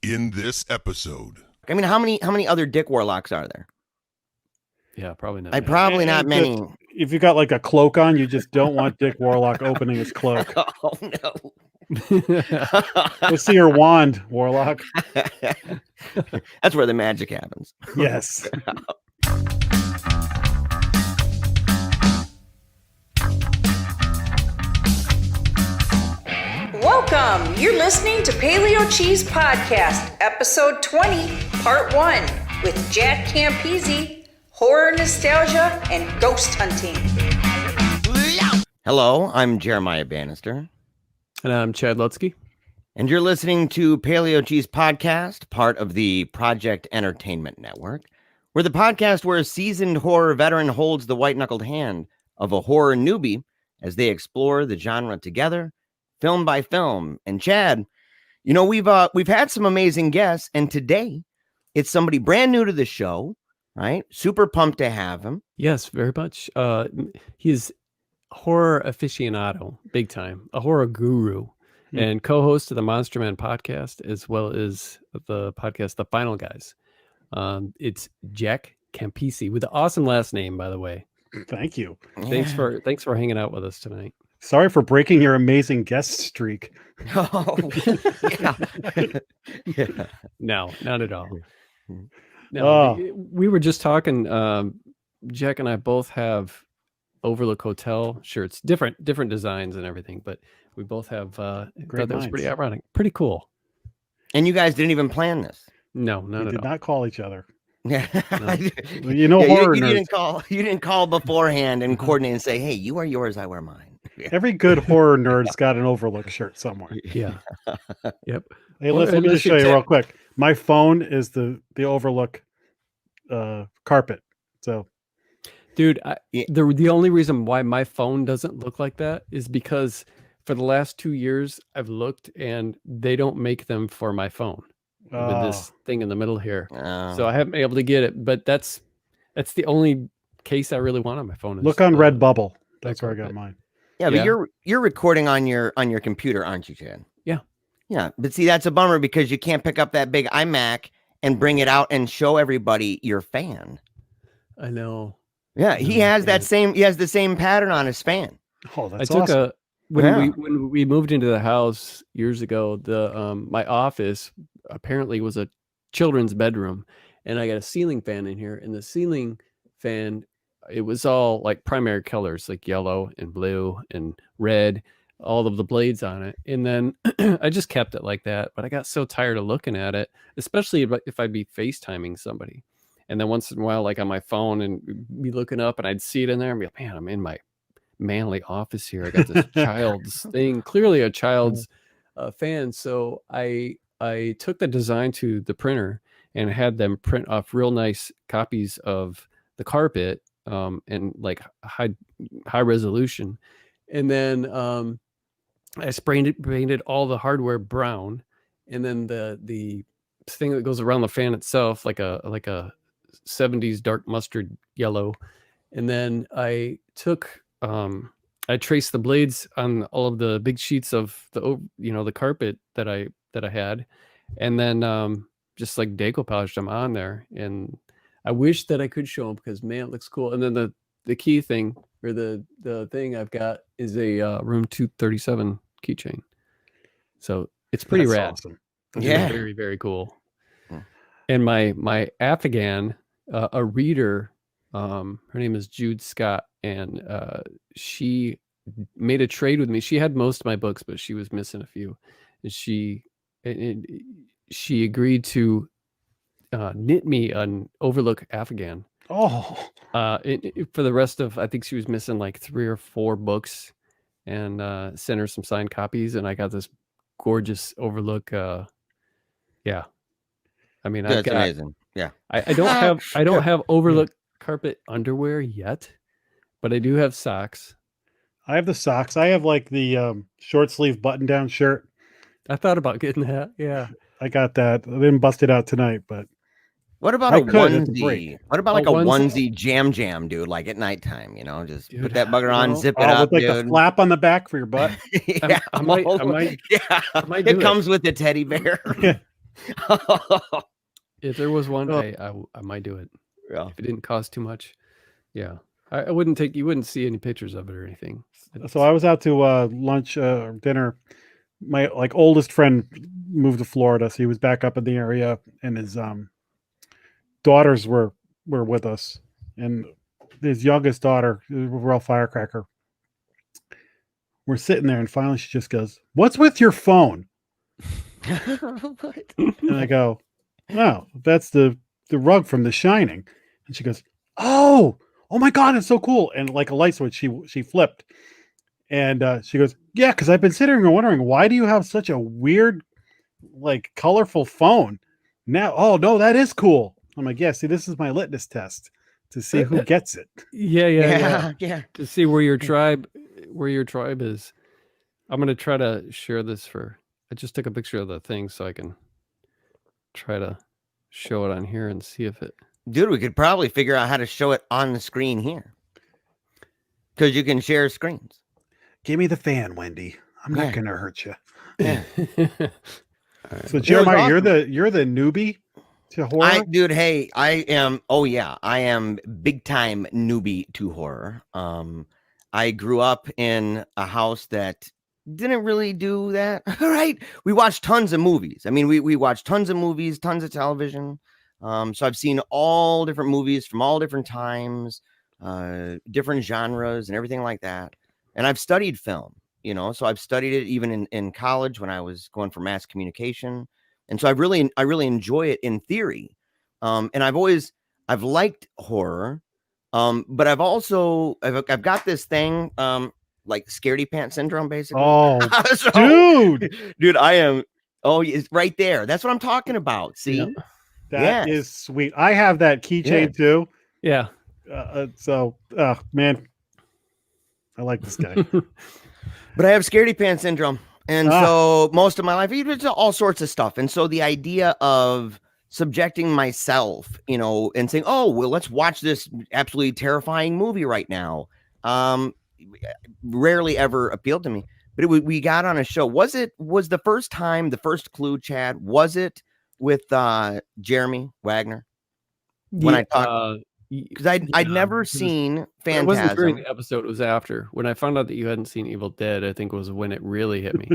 In this episode, I mean, how many other Dick Warlocks are there? Yeah, probably not. Probably not many. If you got like a cloak on, you just don't want Dick Warlock opening his cloak. Oh no! Let's see your wand, Warlock. That's where the magic happens. Yes. Welcome! You're listening to Paleo Cheese Podcast, Episode 20, Part 1, with Jack Campisi, horror nostalgia, and ghost hunting. Hello, I'm Jeremiah Bannister. And I'm Chad Lutsky. And you're listening to Paleo Cheese Podcast, part of the Project Entertainment Network. We're the podcast where a seasoned horror veteran holds the white-knuckled hand of a horror newbie as they explore the genre together, film by film. And Chad, you know, we've had some amazing guests, and today it's somebody brand new to the show, right? Super pumped to have him. Yes, very much. He's horror aficionado, big time, a horror guru, and co-host of the Monster Man podcast, as well as the podcast The Final Guys. It's Jack Campisi with an awesome last name, by the way. Thank you. Thanks for hanging out with us tonight. Sorry for breaking your amazing guest streak. Oh, yeah. Yeah. No, not at all. No, we were just talking. Jack and I both have Overlook Hotel shirts, different designs and everything, but we both have. Thought that was pretty ironic, pretty cool. And you guys didn't even plan this. No, not We at did all. not call each other. Yeah, No. You know, horror you nerds. didn't call beforehand and coordinate and say, "Hey, you wear yours, I wear mine." Yeah. Every good horror nerd's got an Overlook shirt somewhere. Yeah. Yep. Hey, let me just show you real quick. My phone is the Overlook carpet. So, Dude, the only reason why my phone doesn't look like that is because for the last 2 years I've looked and they don't make them for my phone with this thing in the middle here. So I haven't been able to get it, but that's the only case I really want on my phone. Look on Redbubble. That's where I got mine. Yeah, but you're recording on your computer, aren't you, Chad? Yeah. Yeah, but see, that's a bummer because you can't pick up that big iMac and bring it out and show everybody your fan. I know. Yeah, he has the same pattern on his fan. Oh, that's awesome. When we moved into the house years ago, my office apparently was a children's bedroom, and I got a ceiling fan in here, and the ceiling fan, it was all like primary colors, like yellow and blue and red, all of the blades on it. And then I just kept it like that, but I got so tired of looking at it, especially if I'd be FaceTiming somebody. And then once in a while, like on my phone, and be looking up and I'd see it in there and be like, man, I'm in my manly office here. I got this child's thing, clearly a child's fan. So I took the design to the printer and had them print off real nice copies of the carpet and like high resolution. And then I painted all the hardware brown, and then the thing that goes around the fan itself like a 70s dark mustard yellow. And then I took I traced the blades on all of the big sheets of the carpet that I had, and then just like decoupaged them on there. And I wish that I could show them because, man, it looks cool. And then the key thing, or the thing I've got, is a room 237 keychain. So it's pretty rad. Awesome. Yeah, very, very cool. And my Afghan, a reader, her name is Jude Scott, and she made a trade with me. She had most of my books, but she was missing a few, and she agreed to knit me an Overlook Afghan. Oh, for the rest of, I think she was missing like 3 or 4 books, and sent her some signed copies, and I got this gorgeous Overlook. Yeah, I mean, that's amazing. Yeah, I don't have Overlook carpet underwear yet, but I do have socks. I have the socks. I have like the short sleeve button down shirt. I thought about getting that. Yeah, I got that. I didn't bust it out tonight, but what about a onesie? What about like a onesie jam, dude? Like at nighttime, just put that bugger on, zip it up, with like dude. a flap on the back for your butt. Yeah, I might it comes with the teddy bear. Yeah. If there was one, Oh. I might do it. Yeah. If it didn't cost too much. Yeah. I wouldn't take, you wouldn't see any pictures of it or anything. So I was out to lunch, dinner. My oldest friend moved to Florida, so he was back up in the area, and his daughters were with us, and his youngest daughter, a real firecracker. We're sitting there, and finally she just goes, "What's with your phone?" And I go, "Oh, that's the rug from The Shining." And she goes, "Oh my God, it's so cool!" And like a light switch, she flipped, and she goes, "Yeah, because I've been sitting here wondering, why do you have such a weird, like, colorful phone now? Oh no, that is cool." I'm like, "Yeah, see, this is my litmus test to see who gets it." Yeah. To see where your tribe is. I'm gonna try to share this I just took a picture of the thing so I can try to show it on here and see if it. Dude, we could probably figure out how to show it on the screen here. Because you can share screens. Give me the fan, Wendy. I'm not gonna hurt you. Yeah. So Jeremiah, awesome. you're the newbie to horror. Dude, hey, I am big time newbie to horror. I grew up in a house that didn't really do that. All right. We watched tons of movies. I mean, we watched tons of movies, tons of television. So I've seen all different movies from all different times, different genres and everything like that. And I've studied film, so I've studied it even in college when I was going for mass communication. And so I really enjoy it in theory. And I've liked horror. But I've got this thing, like scaredy pants syndrome, basically. Oh, so, dude, I am. Oh, it's right there. That's what I'm talking about. See, Yep. That is sweet. I have that keychain too. Yeah. So, man, I like this guy. But I have scaredy pants syndrome, and so most of my life, it's all sorts of stuff. And so the idea of subjecting myself, and saying, "Oh, well, let's watch this absolutely terrifying movie right now," rarely ever appealed to me. But we got on a show. Was the first time, the first clue, Chad? Was it with Jeremy Wagner when I talked? Because I'd never seen Phantasm. It wasn't during the episode. It was after. When I found out that you hadn't seen Evil Dead, I think was when it really hit me.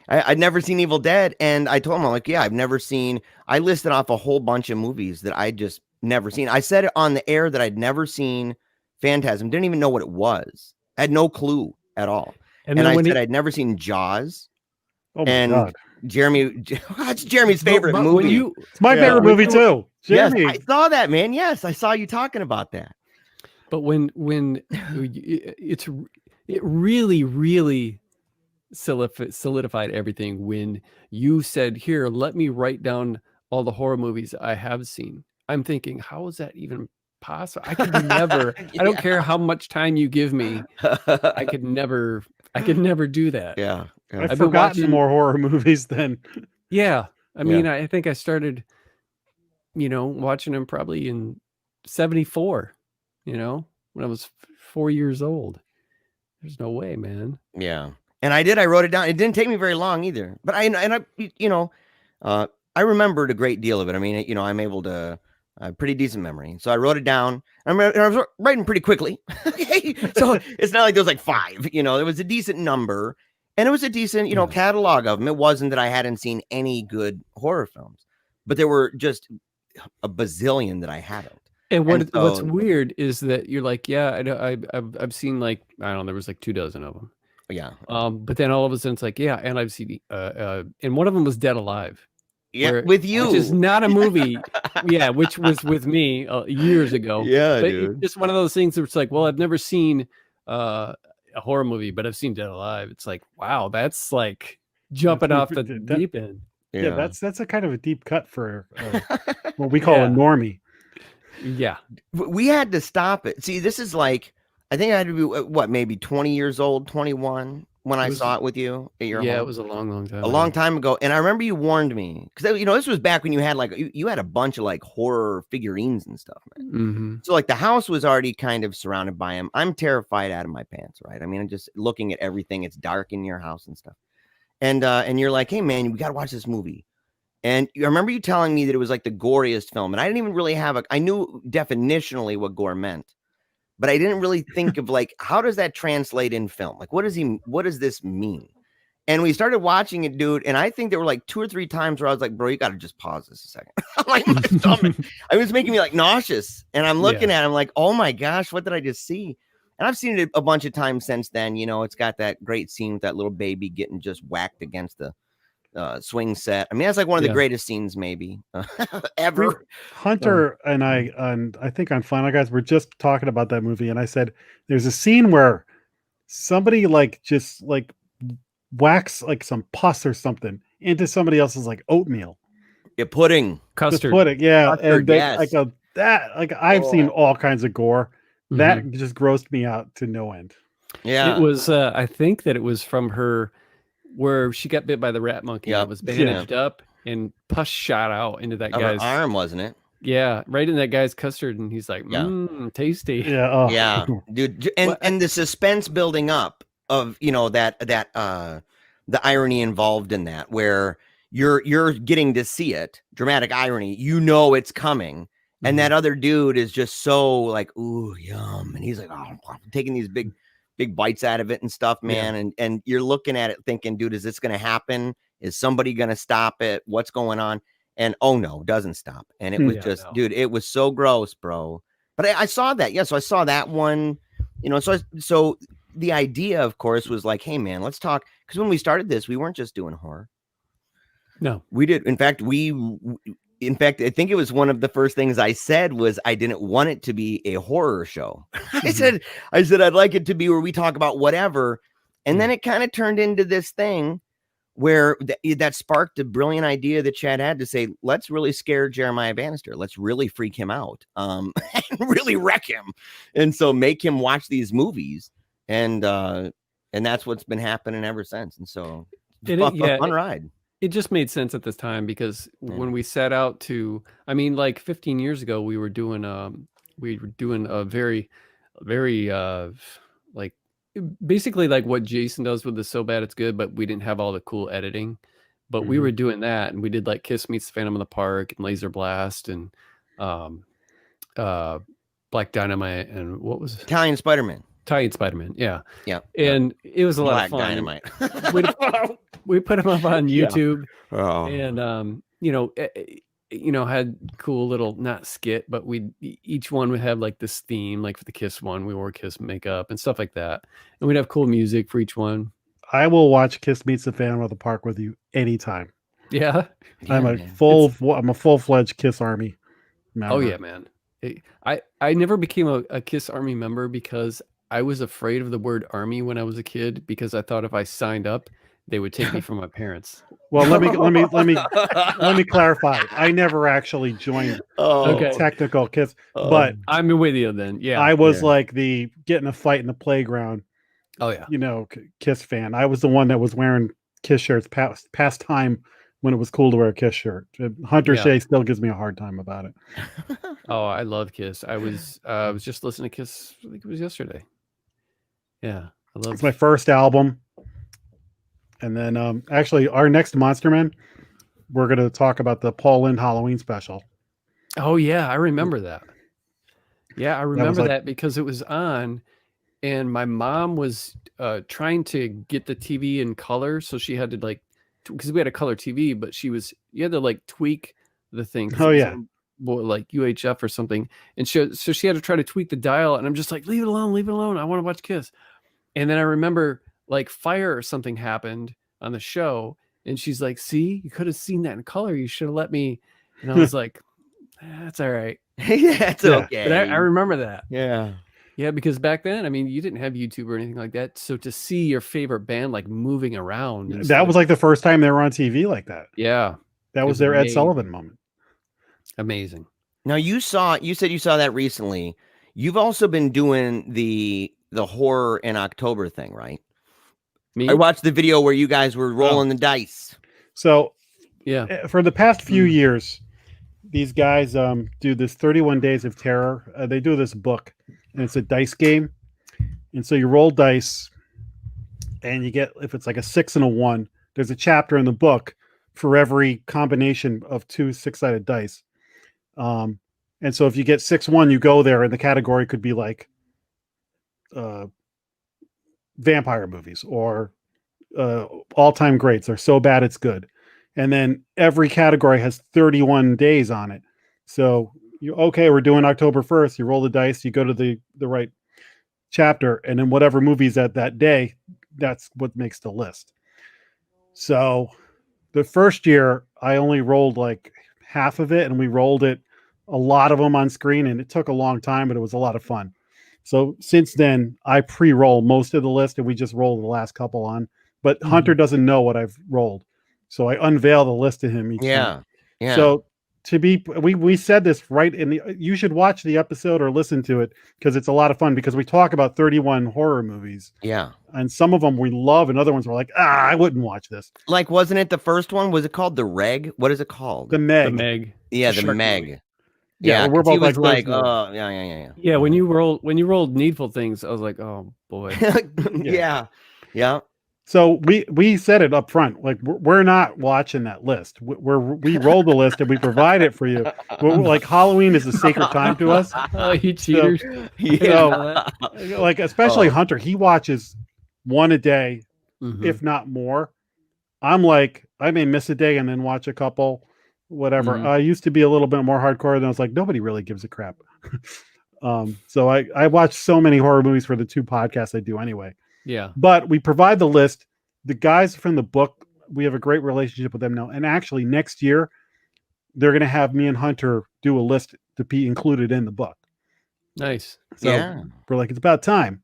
I'd never seen Evil Dead, and I told him, I'm like, yeah, I've never seen. I listed off a whole bunch of movies that I just never seen. I said it on the air that I'd never seen Phantasm. Didn't even know what it was. I had no clue at all. And I said I'd never seen Jaws. Oh my God. Jeremy, it's Jeremy's favorite movie. It's my favorite movie too. Jeremy. Yes, I saw that, man. Yes, I saw you talking about that. But when it really solidified everything when you said, "Here, let me write down all the horror movies I have seen." I'm thinking, how is that even possible? I could never. I don't care how much time you give me. I could never do that. Yeah. I've forgotten more horror movies than. Yeah. I mean, I think I started, watching them probably in 1974, when I was 4 years old. There's no way, man. Yeah. And I wrote it down. It didn't take me very long either, but I remembered a great deal of it. I mean, I'm able to, pretty decent memory. So I wrote it down. I was writing pretty quickly. So it's not like there was like 5, it was a decent number, and it was a decent, catalog of them. It wasn't that I hadn't seen any good horror films, but there were just a bazillion that I hadn't. And what's weird is that you're like, yeah, I've seen, like, I don't know, there was like 24 of them. Yeah. But then all of a sudden it's like, yeah, and I've seen and one of them was Dead Alive. Yeah, with you. Which is not a movie. Yeah, which was with me years ago. Yeah, but dude. It's just one of those things where it's like, well, I've never seen a horror movie, but I've seen Dead Alive. It's like, wow, that's like jumping off the deep end. Yeah, that's a kind of a deep cut for what we call a normie. Yeah. We had to stop it. See, this is like, I think I had to be, maybe 20 years old, 21, when I saw it with you at your home. Yeah, it was a long time. A long time ago. And I remember you warned me, because, this was back when you had you had a bunch of like horror figurines and stuff, man. Mm-hmm. So like the house was already kind of surrounded by them. I'm terrified out of my pants, right? I mean, I'm just looking at everything. It's dark in your house and stuff. And you're like, hey, man, we got to watch this movie. And I remember you telling me that it was like the goriest film, and I didn't even really have I knew definitionally what gore meant, but I didn't really think of like, how does that translate in film? Like, what does this mean? And we started watching it, dude. And I think there were like 2 or 3 times where I was like, bro, you got to just pause this a second. I'm like, my stomach, it was making me like nauseous. And I'm looking at it, I'm like, oh my gosh, what did I just see? And I've seen it a bunch of times since then. You know, it's got that great scene with that little baby getting just whacked against the swing set. I mean, that's like one of the greatest scenes maybe ever. Hunter and I think on Final Guys, we're just talking about that movie. And I said, there's a scene where somebody like just like whacks like some pus or something into somebody else's like oatmeal. Yeah, pudding. Custard. Pudding, yeah. Custard, And yes. I've seen all kinds of gore. That just grossed me out to no end. Yeah. It was, I think that it was from her where she got bit by the rat monkey. Yep. It was bandaged up and pus shot out into that Of guy's her arm, wasn't it? Yeah, right in that guy's custard. And he's like, tasty. Yeah. Oh. Yeah, dude. And the suspense building up of, you know, that the irony involved in that, where you're getting to see it, dramatic irony, you know, it's coming. And that other dude is just so like, ooh, yum. And he's like, oh, taking these big bites out of it and stuff, man. Yeah. And you're looking at it thinking, dude, is this going to happen? Is somebody going to stop it? What's going on? And oh no, it doesn't stop. And it was dude, it was so gross, bro. But I saw that. Yeah. So I saw that one, you know, so the idea, of course, was like, hey man, let's talk. Because when we started this, we weren't just doing horror. No, we did. In fact, I think it was one of the first things I said was I didn't want it to be a horror show. I said I'd like it to be where we talk about whatever. And then it kind of turned into this thing where that sparked a brilliant idea that Chad had to say, let's really scare Jeremiah Bannister. Let's really freak him out, and really wreck him. And so make him watch these movies. And that's what's been happening ever sinse. And so fun ride. It just made sense at this time because when we set out to, I mean, like 15 years ago, we were doing a very, very, like basically like what Jason does with the So Bad It's Good, but we didn't have all the cool editing, but we were doing that. And we did like Kiss Meets the Phantom of the Park and Laser Blast and, Black Dynamite. And what was it? Italian Spider-Man. Yeah. Yeah. And it was a lot of fun. Dynamite. We put them up on YouTube, and had cool little, not skit, but each one would have like this theme, like for the Kiss one, we wore Kiss makeup and stuff like that. And we'd have cool music for each one. I will watch Kiss Meets the Phantom of the Park with you anytime. Yeah. I'm a full-fledged Kiss Army member. Oh yeah, man. I never became a Kiss Army member because I was afraid of the word army when I was a kid, because I thought if I signed up, they would take me from my parents. Well, let me clarify. I never actually joined technical Kiss, but I'm with you then. Yeah, I was like the getting a fight in the playground. Oh yeah, Kiss fan. I was the one that was wearing Kiss shirts past time when it was cool to wear a Kiss shirt. Hunter Shea still gives me a hard time about it. Oh, I love Kiss. I was just listening to Kiss. I think it was yesterday. Yeah, it's my first album. And then actually our next Monster Man, we're going to talk about the Paul Lynde Halloween special. Oh yeah, I remember that. Yeah, I remember that because it was on and my mom was trying to get the TV in color, so she had to like, because we had a color TV, but you had to like tweak the thing. Oh yeah. Like UHF or something. And so she had to try to tweak the dial, and I'm just like, leave it alone. I want to watch Kiss. And then I remember like fire or something happened on the show, and she's like, see, you could have seen that in color. You should have let me. And I was like, that's all right. That's okay. But I remember that. Yeah, because back then, I mean, you didn't have YouTube or anything like that. So to see your favorite band like moving around, that was like the first time they were on TV like that. Yeah, that was their Ed Sullivan moment. Amazing. Now you said you saw that recently. You've also been doing the horror in October thing, right? Me? I watched the video where you guys were rolling the dice. So yeah, for the past few years, these guys do this 31 Days of Terror. They do this book, and it's a dice game. And so you roll dice, and you get, if it's like a 6 and a 1, there's a chapter in the book for every combination of 2 6-sided dice. And so if you get 6-1, you go there, and the category could be like vampire movies or all-time greats. They're so bad it's good. And then every category has 31 days on it. So we're doing October 1st. You roll the dice, you go to the right chapter, and then whatever movie's at that day, that's what makes the list. So the first year I only rolled like half of it, and we rolled it a lot of them on screen, and it took a long time, but it was a lot of fun. So since then I pre-roll most of the list, and we just roll the last couple on, but Hunter doesn't know what I've rolled. So I unveil the list to him each time. Yeah. So we said this right in the, you should watch the episode or listen to it because it's a lot of fun, because we talk about 31 horror movies. Yeah. And some of them we love, and other ones we're like, I wouldn't watch this. Like, wasn't it the first one? Was it called The Reg? What is it called? The Meg. The Meg. Yeah, The the shark Meg. movie. Yeah, we're 'cause he both was like, like, oh, yeah. Yeah, when you rolled Needful Things, I was like, oh boy. Yeah. So we said it up front, like we're not watching that list. We roll the list and we provide it for you. We're like, Halloween is a sacred time to us. Oh, you cheaters. Yeah. Like especially Hunter, he watches one a day, Mhm. if not more. I'm like, I may miss a day and then watch a couple, whatever. Mhm. I used to be a little bit more hardcore, and I was like, nobody really gives a crap. So I watch so many horror movies for the 2 podcasts I do anyway. Yeah. But we provide the list. The guys from the book, we have a great relationship with them now. And actually next year, they're going to have me and Hunter do a list to be included in the book. Nice. So Yeah. we're like, it's about time.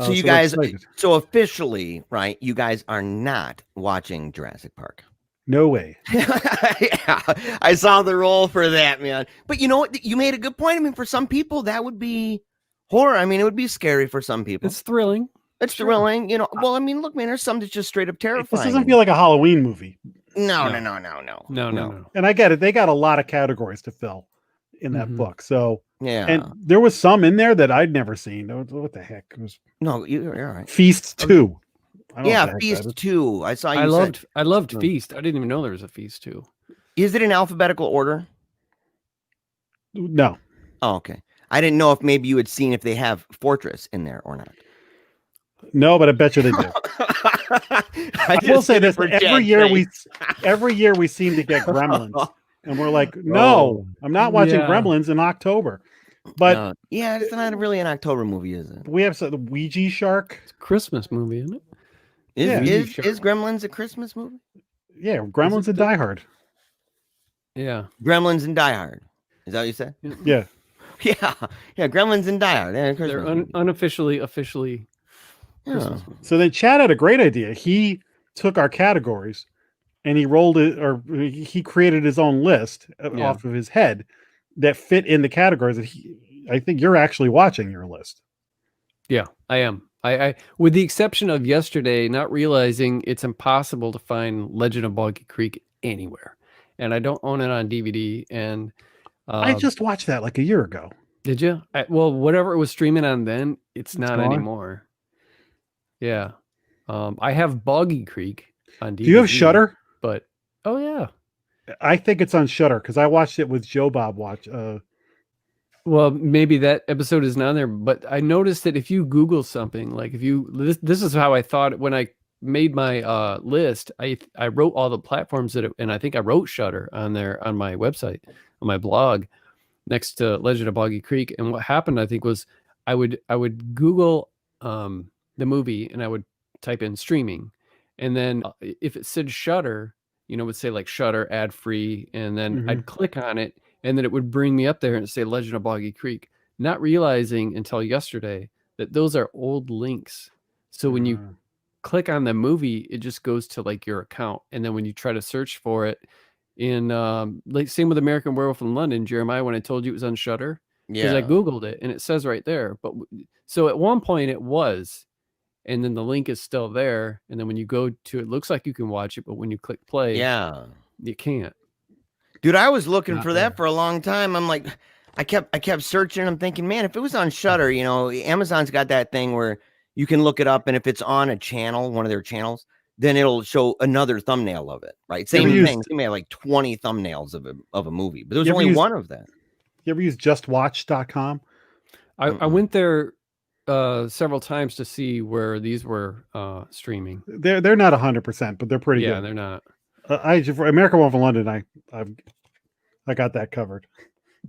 So you we're guys, excited. so officially, right? You guys are not watching Jurassic Park. No way. Yeah, I saw the role for that, man. But you know what? You made a good point. I mean, for some people, that would be horror. I mean, it would be scary for some people. It's thrilling. It's thrilling, you know. Well, I mean, look, man, there's some that's just straight up terrifying. This doesn't feel like a Halloween movie. No. No. And I get it. They got a lot of categories to fill in that Mhm. book. So, Yeah. and there was some in there that I'd never seen. What the heck? It was No, you're all right. Feast 2. I don't know Yeah, what the heck that Feast is. 2. I saw you. I loved Hmm. Feast. I didn't even know there was a Feast too. Is it in alphabetical order? No. Oh, okay. I didn't know if maybe you had seen if they have Fortress in there or not. No, but I bet you they do. I will say this: every year we seem to get Gremlins, and we're like, no, I'm not watching Yeah. Gremlins in October. But yeah, it's not really an October movie, is it? we have the Ouija Shark. It's a Christmas movie, isn't it? Is Gremlins a Christmas movie? Yeah, Gremlins and Die Hard. Yeah. Gremlins and Die Hard. Is that what you said? Yeah, Yeah. Gremlins and Die Hard. They're They're Christmas unofficially movies. Christmas Yeah. movies. So then Chad had a great idea. He took our categories and he rolled it, or he created his own list Yeah. off of his head that fit in the categories. That I think you're actually watching your list. Yeah, I am. I with the exception of yesterday, not realizing it's impossible to find Legend of Boggy Creek anywhere, and I don't own it on DVD. And I just watched that like a year ago. did you? Well, whatever it was streaming on then, it's not gone? anymore. Yeah, I have Boggy Creek on DVD. Do you have Shudder? But oh yeah. I think it's on Shudder because I watched it with Joe Bob. Well, maybe that episode is not there, but I noticed that if you Google something, like if you this is how I thought when I made my list. I wrote all the platforms and I think I wrote Shudder on there on my website, on my blog, next to Legend of Boggy Creek. And what happened, I think, was I would Google the movie and I would type in streaming, and then if it said Shudder, it would say like Shudder ad free, and then I'd click on it. And then it would bring me up there and say Legend of Boggy Creek, not realizing until yesterday that those are old links. So when you click on the movie, it just goes to like your account. And then when you try to search for it in like same with American Werewolf in London, Jeremiah, when I told you it was on Shudder, because I Googled it and it says right there. But so at one point it was, and then the link is still there. And then when you go to it, looks like you can watch it, but when you click play, you can't. Dude, I was looking for that there. for a long time. I'm like, I kept searching. I'm thinking, man, if it was on Shudder, Amazon's got that thing where you can look it up, and if it's on a channel, one of their channels, then it'll show another thumbnail of it, right? Same thing. You may have like 20 thumbnails of a movie, but there's only one of that. You ever use justwatch.com? I went there several times to see where these were streaming. They're not 100%, but they're pretty good. Yeah, they're not. For American Werewolf in London, I got that covered.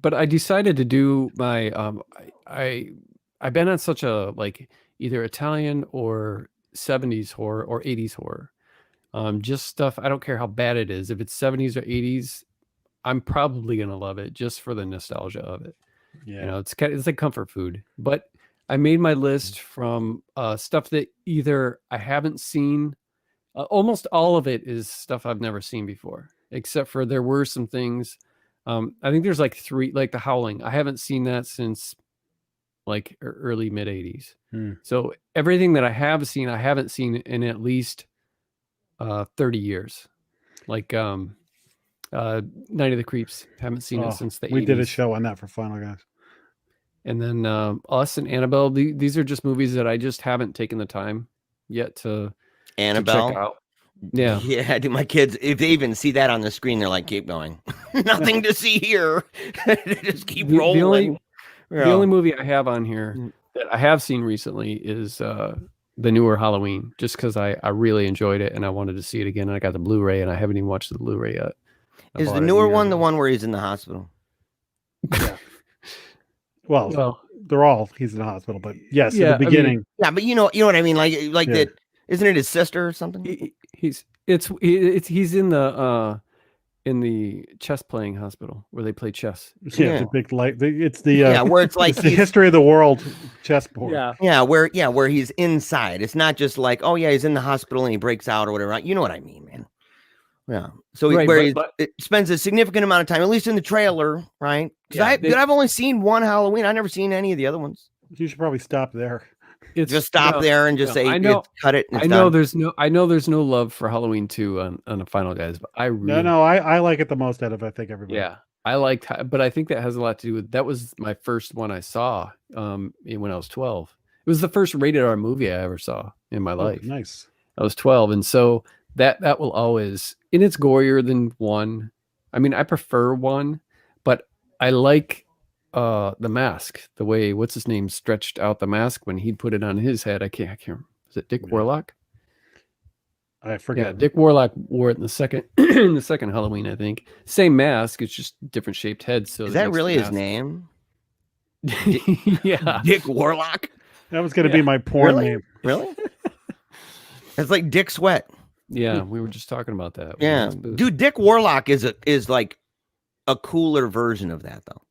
But I decided to do my I've been on such a like either Italian or 70s horror or 80s horror. Just stuff, I don't care how bad it is. If it's 70s or 80s, I'm probably gonna love it just for the nostalgia of it. Yeah. You know, it's like comfort food. But I made my list from stuff that either I haven't seen. Almost all of it is stuff I've never seen before, except for there were some things. I think there's like 3, like The Howling. I haven't seen that since like early mid 80s. So everything that I have seen, I haven't seen in at least 30 years. Like Night of the Creeps. Haven't seen it since the 80s. We did a show on that for Final Guys. And then Us and Annabelle. These are just movies that I just haven't taken the time yet to Annabelle. check out. Yeah. Yeah, do my kids, if they even see that on the screen, they're like, keep going. Nothing to see here. Just keep rolling. The only movie I have on here that I have seen recently is the newer Halloween, just because I really enjoyed it and I wanted to see it again. And I got the Blu-ray and I haven't even watched the Blu-ray yet. Is the newer one the one where he's in the hospital? Yeah. Well, they're all, he's in the hospital, but yes, in the beginning. I mean, yeah, but you know what I mean? Like that. Isn't it his sister or something? He's in the chess playing hospital where they play chess. Yeah, the big light. It's the where it's like it's the history of the world chessboard. Where he's inside. It's not just like, oh yeah, he's in the hospital and he breaks out or whatever. You know what I mean, man? Yeah. So it spends a significant amount of time, at least in the trailer, right? Because I've only seen one Halloween. I've never seen any of the other ones. You should probably stop there. Just stop there and just say, cut it. I know there's no love for Halloween 2 on the Final Guys, but I like it the most out of I think everybody. Yeah, I liked, but I think that has a lot to do with that was my first one I saw when I was 12. It was the first rated R movie I ever saw in my life. Nice. I was 12, and so that will always, and it's gorier than 1. I mean, I prefer 1, but I like the mask, the way what's his name stretched out the mask when he'd put it on his head. I can't remember. Was it Dick Warlock? I forget. Yeah, Dick Warlock wore it in the second in the second Halloween, I think. Same mask, it's just different shaped heads. So is that really his name? Yeah, Dick Warlock. That was going to be my porn name. Really? It's like Dick Sweat. Yeah, we were just talking about that. Yeah, dude, Dick Warlock is like a cooler version of that though.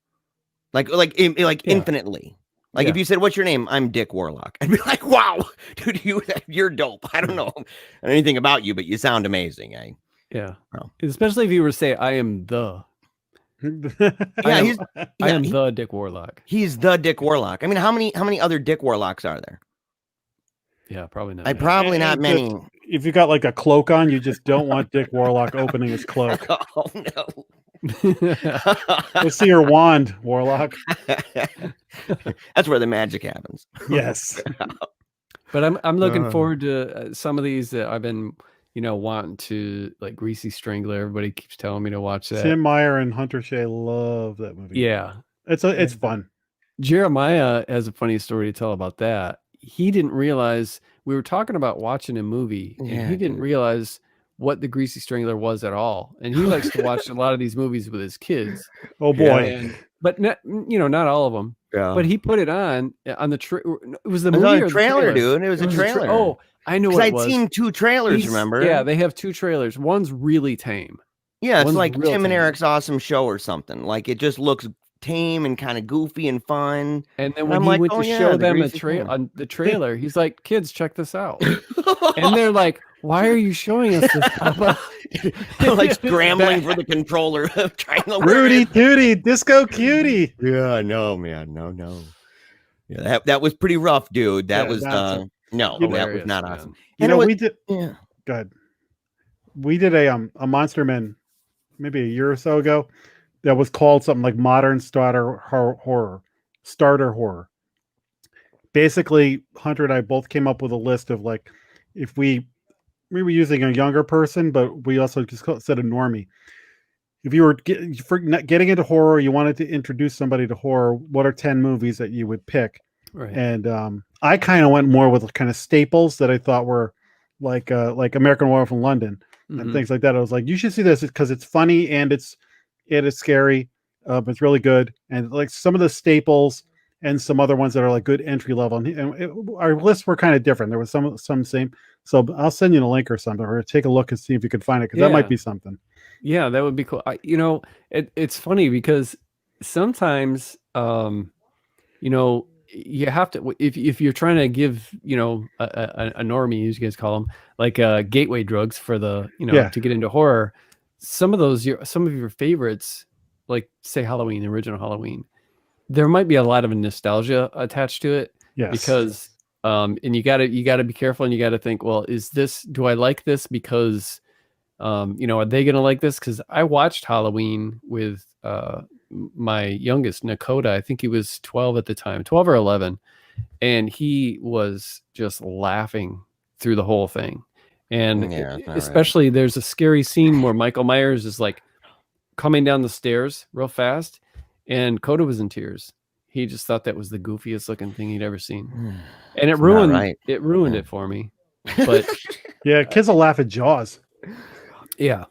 Like infinitely. Like if you said, "What's your name?" I'm Dick Warlock. I'd be like, "Wow, dude, you're dope." I don't know anything about you, but you sound amazing, eh? Yeah, especially if you were to say, "I am the." I am the Dick Warlock. He's the Dick Warlock. I mean, how many other Dick Warlocks are there? Yeah, probably not. Probably not many. If you got like a cloak on, you just don't want Dick Warlock opening his cloak. Oh no. Let's see your wand, Warlock. That's where the magic happens. Yes. But I'm looking forward to some of these that I've been, wanting to, like Greasy Strangler. Everybody keeps telling me to watch that. Tim Meyer and Hunter Shea love that movie. Yeah. It's fun. Jeremiah has a funny story to tell about that. He didn't realize we were talking about watching a movie and he didn't realize what the Greasy Strangler was at all. And he likes to watch a lot of these movies with his kids. Oh boy. But not all of them. Yeah. But he put it on the it was the movie or the trailer, dude. It was a trailer. Oh, I know what it was. I'd seen 2 trailers, remember? Yeah, they have 2 trailers. One's really tame. Yeah, it's like Tim and Eric's Awesome Show or something. Like it just looks tame and kind of goofy and fun. And then when he went to show them on the trailer, he's like, "Kids, check this out." And they're like, "Why are you showing us this, Papa?" They're like scrambling for the controller, trying to Rudy Tooty, Disco Cutie. Yeah, no, man, no. Yeah, that was pretty rough, dude. That was that was not awesome. We did. Yeah, go ahead. We did a Monster Man maybe a year or so ago. That was called something like Modern Starter Horror. Basically, Hunter and I both came up with a list of like, if we we were using a younger person, but we also just said a normie. If you were getting into horror, you wanted to introduce somebody to horror, what are 10 movies that you would pick? Right. And I kind of went more with kind of staples that I thought were like American Werewolf in London and things like that. I was like, you should see this because it's funny and it's scary, but it's really good. And like some of the staples and some other ones that are like good entry level. And our lists were kind of different. There was some same. So I'll send you the link or something, or take a look and see if you can find it, because that might be something. Yeah, that would be cool. It's funny because sometimes, you have to, if you're trying to give, a normie, as you guys call them, like gateway drugs for the, to get into horror. Some of your favorites, like say Halloween, the original Halloween, there might be a lot of nostalgia attached to it. Yes. Because, and you gotta be careful, and you gotta think, well, do I like this because, are they going to like this? Because I watched Halloween with my youngest, Nakota. I think he was 12 at the time, 12 or 11. And he was just laughing through the whole thing. And especially there's a scary scene where Michael Myers is like coming down the stairs real fast. And Coda was in tears. He just thought that was the goofiest looking thing he'd ever seen. And it ruined it for me. But yeah, kids will laugh at Jaws. Yeah.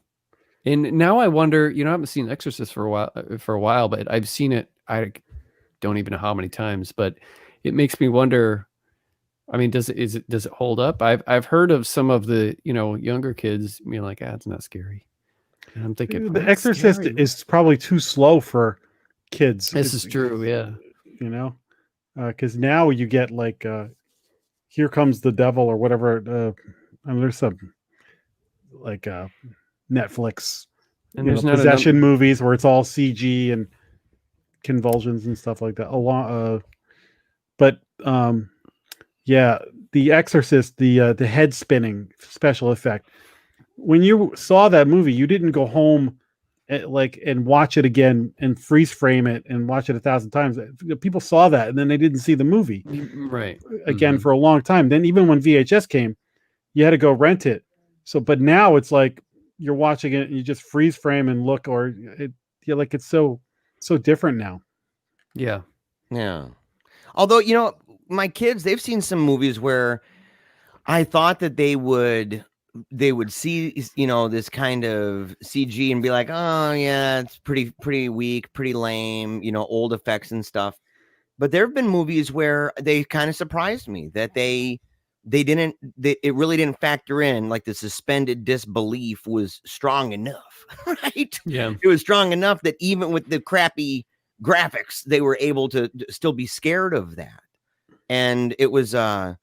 And now I wonder, I haven't seen Exorcist for a while, but I've seen it. I don't even know how many times, but it makes me wonder. I mean, does it hold up? I've heard of some of the, younger kids being like, it's not scary. And I'm thinking The Exorcist is probably too slow for kids. This is true. Yeah. Because now you get like, Here Comes the Devil or whatever. There's some like Netflix and there's possession movies where it's all CG and convulsions and stuff like that. The Exorcist, the head spinning special effect. When you saw that movie, you didn't go home and watch it again and freeze frame it and watch it 1,000 times. People saw that and then they didn't see the movie again for a long time. Then even when VHS came, you had to go rent it. So, but now it's like you're watching it and you just freeze frame and look, it's so different now. Yeah. Yeah. Although, my kids, they've seen some movies where I thought that they would see, this kind of CG and be like, oh yeah, it's pretty weak, pretty lame, old effects and stuff. But there have been movies where they kind of surprised me that it really didn't factor in, like the suspended disbelief was strong enough, right? Yeah. It was strong enough that even with the crappy graphics, they were able to still be scared of that. And it was, so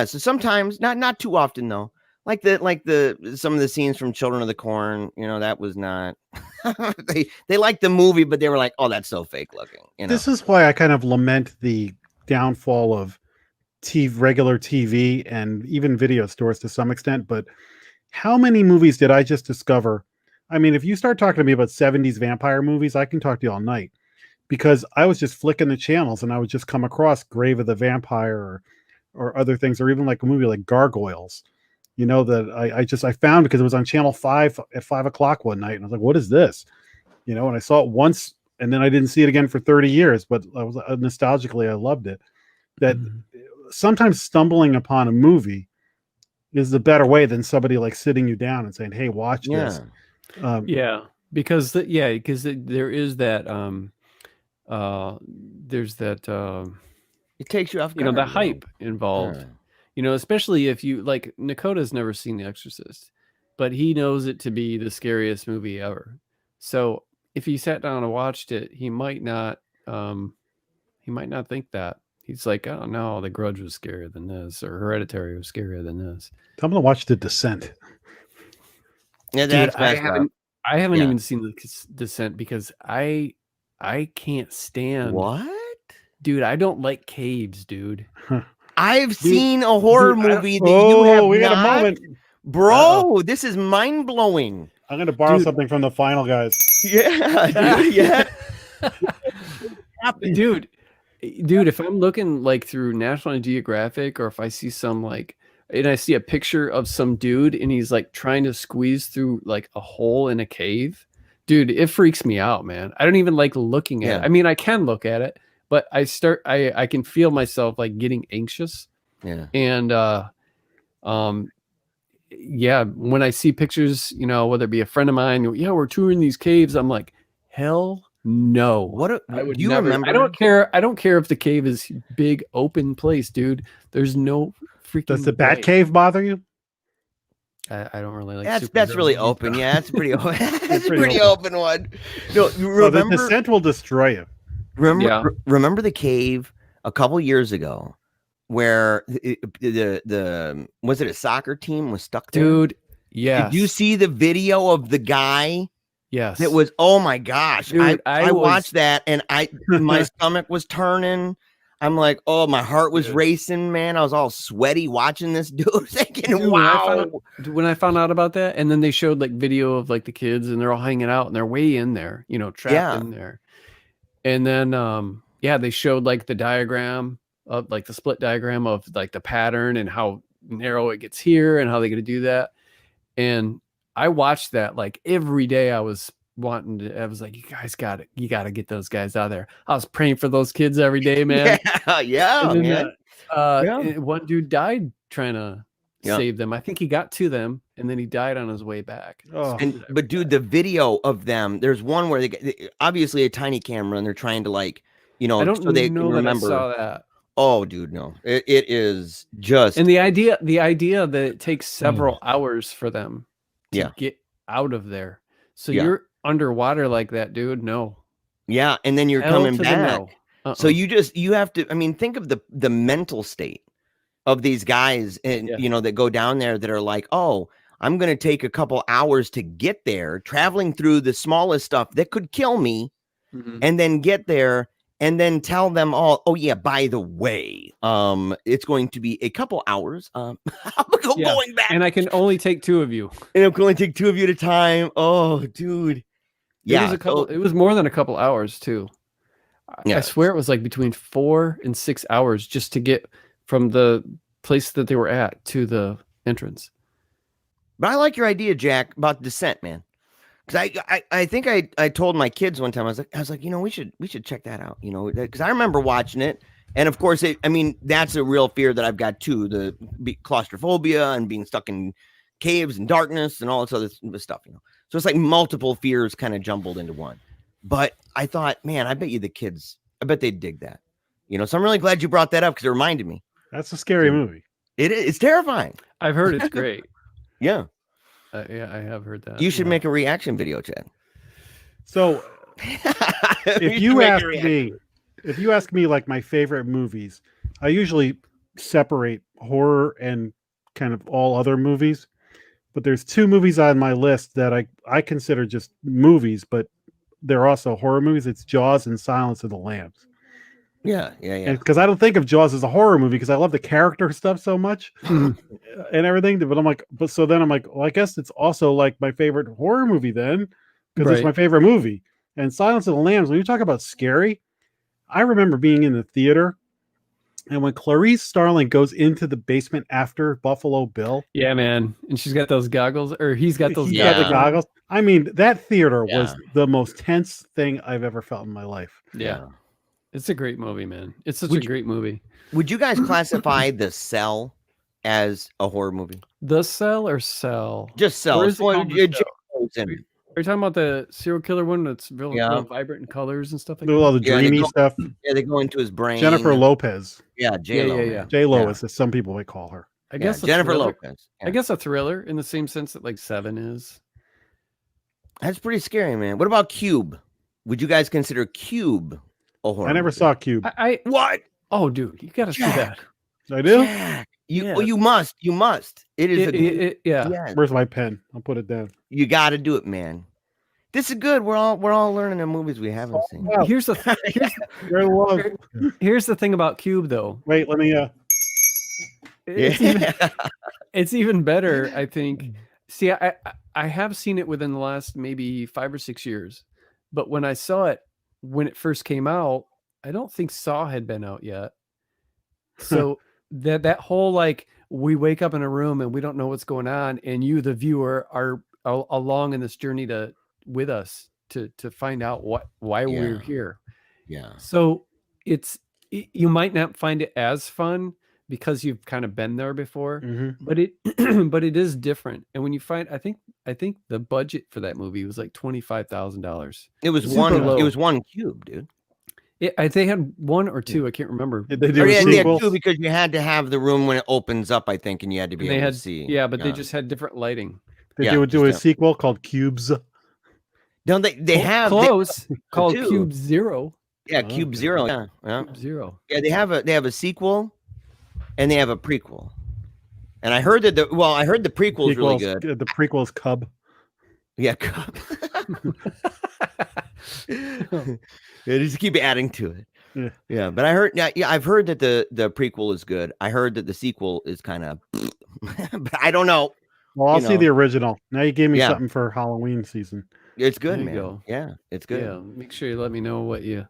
sometimes, not too often though, like some of the scenes from Children of the Corn, that was not, they liked the movie, but they were like, oh, that's so fake looking. This is why I kind of lament the downfall of regular TV and even video stores to some extent. But how many movies did I just discover? I mean, if you start talking to me about 70s vampire movies, I can talk to you all night, because I was just flicking the channels and I would just come across Grave of the Vampire or other things, or even like a movie like Gargoyles, that I found because it was on channel 5 at 5 o'clock one night. And I was like, what is this? And I saw it once and then I didn't see it again for 30 years, but I was nostalgically, I loved it. That sometimes stumbling upon a movie is the better way than somebody like sitting you down and saying, hey, watch this. Because there is that, there's that, it takes you off guard, the hype involved, especially if you like, Nakota's never seen The Exorcist, but he knows it to be the scariest movie ever. So if he sat down and watched it, he might not think that. He's like, oh no, The Grudge was scarier than this, or Hereditary was scarier than this. I'm gonna watch The Descent. Yeah, that's I haven't even seen The Descent because I can't stand what? Dude, I don't like caves, dude. I've seen a horror movie that you have not. Had a moment. Bro, this is mind-blowing. I'm going to borrow something from the final guys. Yeah. Dude, if I'm looking like through National Geographic, or if I see some like, and I see a picture of some dude and he's like trying to squeeze through like a hole in a cave. Dude, it freaks me out, man. I don't even like looking at it. I mean, I can look at it, but I can feel myself like getting anxious. Yeah. And yeah, when I see pictures, you know, whether it be a friend of mine, we're touring these caves, I'm like, hell no. I would never. Remember? I don't care if the cave is big open place, dude. There's no freaking. Does the Bat way. Cave bother you? I don't really like. That's really open. Yeah, that's pretty open. That's a pretty open one. No, you remember? The descent will destroy you. Remember the cave a couple years ago where the was it a soccer team was stuck there? Dude, yeah. Did you see the video of the guy? Yes. It was, oh my gosh. Dude, I watched that and my stomach was turning. I'm like, oh, my heart was racing, man. I was all sweaty watching this dude thinking, Dude, wow. When I found out about that, and then they showed like video of like the kids and they're all hanging out and they're way in there, you know, trapped in there. And then they showed like the diagram of like the split diagram of like the pattern and how narrow it gets here and how they're gonna do that. And I watched that like every day. I was like, you guys got it. You got to get those guys out of there. I was praying for those kids every day, man. Yeah, man. One dude died trying to save them. I think he got to them and then he died on his way back. Oh. But dude, the video of them, there's one where they obviously a tiny camera and they're trying to like, you know, I don't so they know can remember. that I saw that. Oh, dude, no, it is just. And the idea that it takes several hours for them to get out of there. So you're underwater like that, dude. No. Yeah. And then you're coming back. No. So you have to, I mean, think of the mental state of these guys and, you know, that go down there that are like, oh, I'm going to take a couple hours to get there, traveling through the smallest stuff that could kill me and then get there and then tell them all, oh yeah, by the way, it's going to be a couple hours. I'm going back. And I can only take two of you. And I'm going to take two of you at a time. Oh, dude. Yeah. It was more than a couple hours too. I swear it was like between 4 and 6 hours just to get from the place that they were at to the entrance. But I like your idea, Jack, about descent, man. Because I think I told my kids one time, I was like, you know, we should check that out, you know, because I remember watching it. And of course, that's a real fear that I've got too, the claustrophobia and being stuck in caves and darkness and all this other stuff, you know. So it's like multiple fears kind of jumbled into one. But I thought, man, I bet you the kids, I bet they'd dig that, you know. So I'm really glad you brought that up because it reminded me. That's a scary movie. It's terrifying. I've heard it's great. Yeah. Yeah, I have heard that. You should make a reaction video, Chad. So if you ask me like my favorite movies, I usually separate horror and kind of all other movies. But there's two movies on my list that I consider just movies, but they're also horror movies. It's Jaws and Silence of the Lambs. Yeah. Because I don't think of Jaws as a horror movie because I love the character stuff so much and everything. But I'm like, well, I guess it's also like my favorite horror movie then because it's my favorite movie. And Silence of the Lambs, when you talk about scary, I remember being in the theater and when Clarice Starling goes into the basement after Buffalo Bill. Yeah, man. And she's got those goggles, or he's got those goggles. I mean, that theater was the most tense thing I've ever felt in my life. Yeah. It's a great movie, man. It's such a great movie. Would you guys classify The Cell as a horror movie? The Cell or Cell? Just Cell. Are you talking about the serial killer one that's real vibrant in colors and stuff like that? All the dreamy stuff. Yeah, they go into his brain. Jennifer Lopez. Yeah, J-Lo. J-Lo, as some people would call her. I guess Jennifer Lopez. I guess a thriller in the same sense that like Seven is. That's pretty scary, man. What about Cube? Would you guys consider Cube a horror I never movie? saw Cube. What? Oh, dude, you gotta see that. I do? Jack. You must. It is yeah. Where's my pen? I'll put it down. You got to do it, man. This is good. We're all learning the movies we haven't seen. Here's the thing about Cube, though. Wait, let me. It's even better, I think. See, I have seen it within the last maybe 5 or 6 years, but when I saw it when it first came out, I don't think Saw had been out yet. So that whole like we wake up in a room and we don't know what's going on, and you, the viewer, are along in this journey with us to find out why we're here. Yeah. So you might not find it as fun because you've kind of been there before, but it is different. And when you find, I think the budget for that movie was like $25,000. It was one cube, dude. They had one or two. I can't remember. They had two because you had to have the room when it opens up, I think, and you had to be able to see. Yeah, but they just had different lighting. They would do a sequel called Cubes. Don't they have close called Cube Zero? Yeah, Cube Zero. Yeah. Cube Zero. Yeah, they have a sequel, and they have a prequel. And I heard that the prequel is really good. The prequel is Cub. Yeah, Cub. Yeah, just keep adding to it. Yeah, but I've heard that the prequel is good. I heard that the sequel is kind of, but I don't know. Well, I'll see the original. Now you gave me something for Halloween season. It's good, man. Go. Yeah, it's good. Yeah, make sure you let me know what you.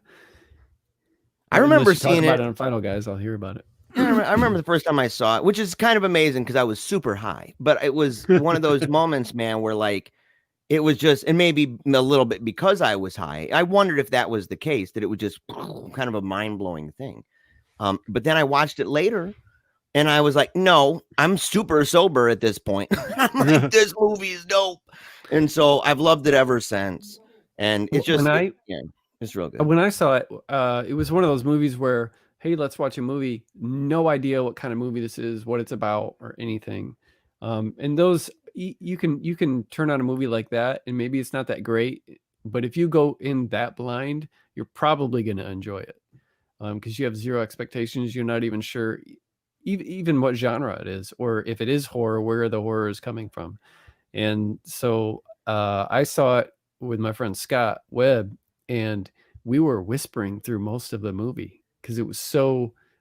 I remember seeing it on Final Guys. I'll hear about it. I remember the first time I saw it, which is kind of amazing because I was super high. But it was one of those moments, man, where like it was just, and maybe a little bit because I was high. I wondered if that was the case, that it was just kind of a mind blowing thing. But then I watched it later. And I was like, no, I'm super sober at this point. I'm like, this movie is dope. And so I've loved it ever since. And it's just, it's real good. When I saw it, it was one of those movies where, hey, let's watch a movie. No idea what kind of movie this is, what it's about, or anything. And those, you can turn on a movie like that, and maybe it's not that great. But if you go in that blind, you're probably going to enjoy it. Because you have zero expectations. You're not even sure even what genre it is, or if it is horror, where the horror is coming from. And so I saw it with my friend Scott Webb, and we were whispering through most of the movie because it was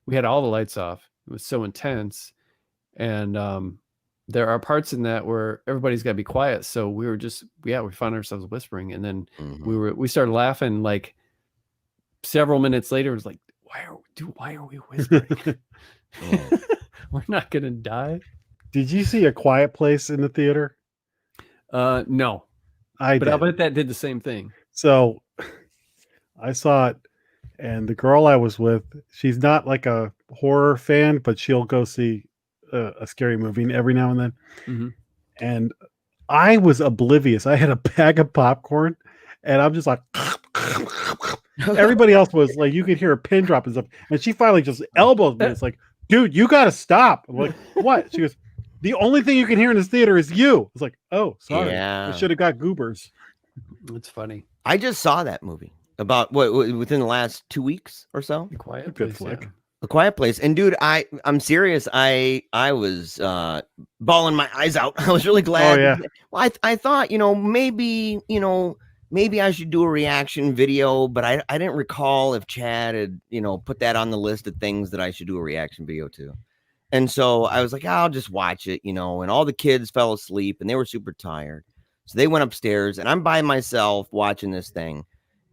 we had all the lights off. It was so intense. And there are parts in that where everybody's got to be quiet. So we were we found ourselves whispering. And then we started laughing like several minutes later. It was like, why are we whispering? We're not gonna die. Did you see A Quiet Place in the theater? No, but I bet that did the same thing. So I saw it, and the girl I was with, she's not like a horror fan, but she'll go see a scary movie every now and then. And I was oblivious. I had a bag of popcorn, and I'm just like. Everybody else was like, you could hear a pin drop and stuff, and she finally just elbows me. It's like, dude, you got to stop. I'm like, what? She goes, the only thing you can hear in this theater is you. It's like, oh, sorry. Yeah. I should have got goobers. It's funny. I just saw that movie about within the last 2 weeks or so. A Quiet Place, flick. Yeah. A Quiet Place. And dude, I'm serious. I was bawling my eyes out. I was really glad. Oh, yeah. Well, I thought, maybe I should do a reaction video, but I didn't recall if Chad had, put that on the list of things that I should do a reaction video to. And so I was like, I'll just watch it, and all the kids fell asleep and they were super tired. So they went upstairs and I'm by myself watching this thing,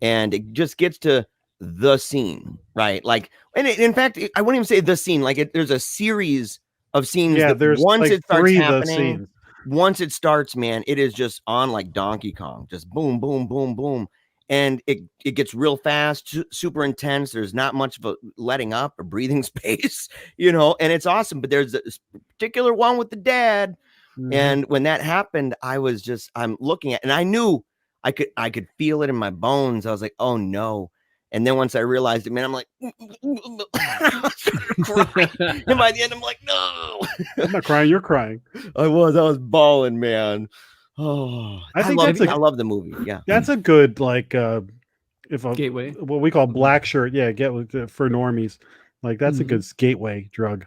and it just gets to the scene, right? Like, and in fact, I wouldn't even say the scene, like there's a series of scenes. Yeah, that there's once like it starts 3 happening, of the scenes. Once it starts, man, it is just on like Donkey Kong, just boom, boom, boom, boom. And it gets real fast, super intense. There's not much of a letting up or breathing space, and it's awesome. But there's this particular one with the dad. And when that happened, I'm looking at, and I knew I could feel it in my bones. I was like, oh no. And then once I realized it, man, I'm like, I started crying. And by the end, I'm like, no. I'm not crying. You're crying. I was bawling, man. Oh, I love the movie. Yeah. That's a good, like, if a gateway, what we call black shirt. Yeah. For normies. Like, that's a good gateway drug.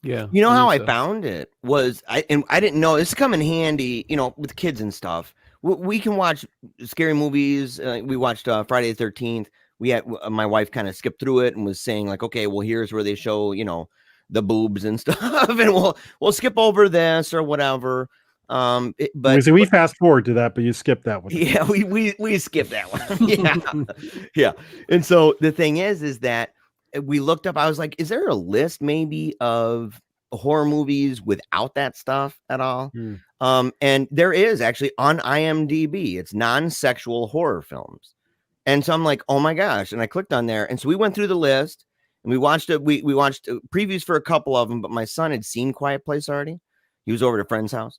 Yeah. You know how I found it was I didn't know this come in handy, with kids and stuff. We can watch scary movies. We watched Friday the 13th. We had my wife kind of skipped through it and was saying like, okay, well, here's where they show, the boobs and stuff, and we'll skip over this or whatever. But we fast forward to that, but you skip that one. Yeah, we skip that one. Yeah. Yeah. And so the thing is that we looked up, I was like, is there a list maybe of horror movies without that stuff at all. Hmm. And there is actually on IMDb, it's non-sexual horror films. And so I'm like, oh my gosh. And I clicked on there. And so we went through the list and we watched it. We watched previews for a couple of them, but my son had seen Quiet Place already. He was over at a friend's house.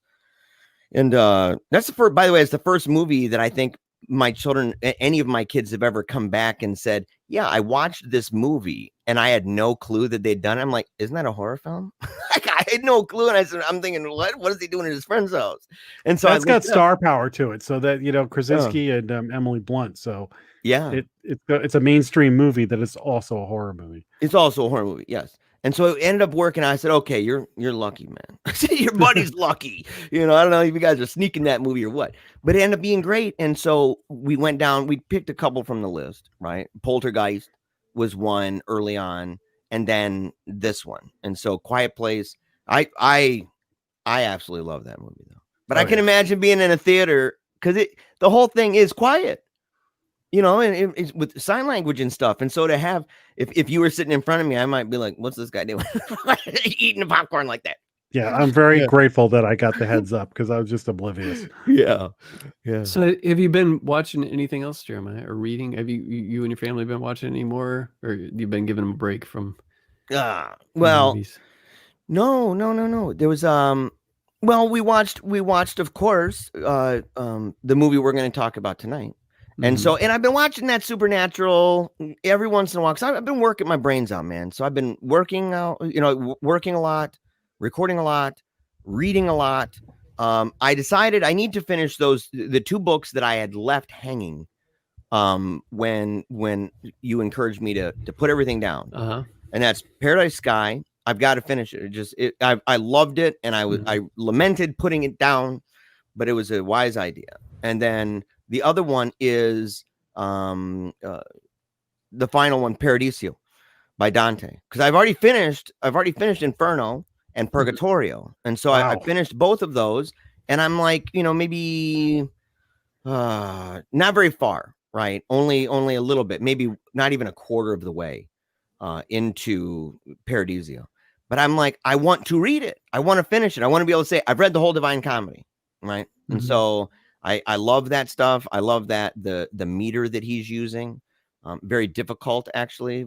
And that's the first, by the way, it's the first movie that I think my children, any of my kids have ever come back and said, yeah, I watched this movie and I had no clue that they'd done it. I'm like, isn't that a horror film? Like, I had no clue. And I said, I'm thinking, what is he doing at his friend's house? And so that's got star power to it. So that, Krasinski and Emily Blunt. So yeah, it's a mainstream movie that is also a horror movie. It's also a horror movie. Yes. And so it ended up working. I said, okay, you're lucky, man. I said, your buddy's lucky. I don't know if you guys are sneaking that movie or what, but it ended up being great. And so we went down, we picked a couple from the list, right? Poltergeist was one early on, and then this one. And so Quiet Place, I absolutely love that movie though. But I can imagine being in a theater because the whole thing is quiet. And it's with sign language and stuff. And so to have, if you were sitting in front of me, I might be like, what's this guy doing? Eating the popcorn like that. Yeah, I'm very grateful that I got the heads up because I was just oblivious. Yeah. So have you been watching anything else, Jeremiah, or reading? Have you and your family been watching any more, or you've been giving them a break from movies? No. There was, well, we watched, of course, the movie we're going to talk about tonight. And so, and I've been watching that Supernatural every once in a while because I've been working my brains out, man. So I've been working out, working a lot, recording a lot, reading a lot. I decided I need to finish the two books that I had left hanging when you encouraged me to put everything down. And that's Paradise Sky. I've got to finish it. I loved it, and I lamented putting it down, but it was a wise idea. And then the other one is the final one, Paradiso by Dante, because I've already finished Inferno and Purgatorio, and so I finished both of those, and I'm like, maybe not very far, right? Only a little bit, maybe not even a quarter of the way into Paradiso. But I'm like, I want to read it. I want to finish it. I want to be able to say I've read the whole Divine Comedy, right? And so I love that stuff. I love that the meter that he's using. Very difficult, actually.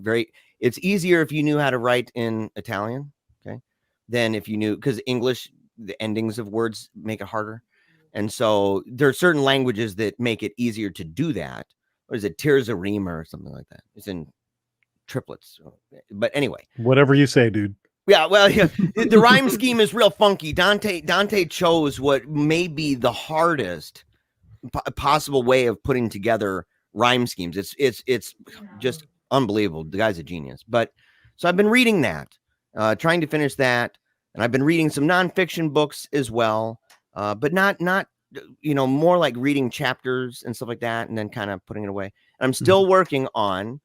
It's easier if you knew how to write in Italian, okay, than if you knew, because English, the endings of words make it harder. And so there are certain languages that make it easier to do that. What is it, Tirzarima or something like that? It's in triplets. But anyway, whatever you say, dude. Yeah, well, yeah, the rhyme scheme is real funky. Dante chose what may be the hardest possible way of putting together rhyme schemes. It's just unbelievable. The guy's a genius. But so I've been reading that, trying to finish that, and I've been reading some nonfiction books as well, but not more like reading chapters and stuff like that, and then kind of putting it away. And I'm still working on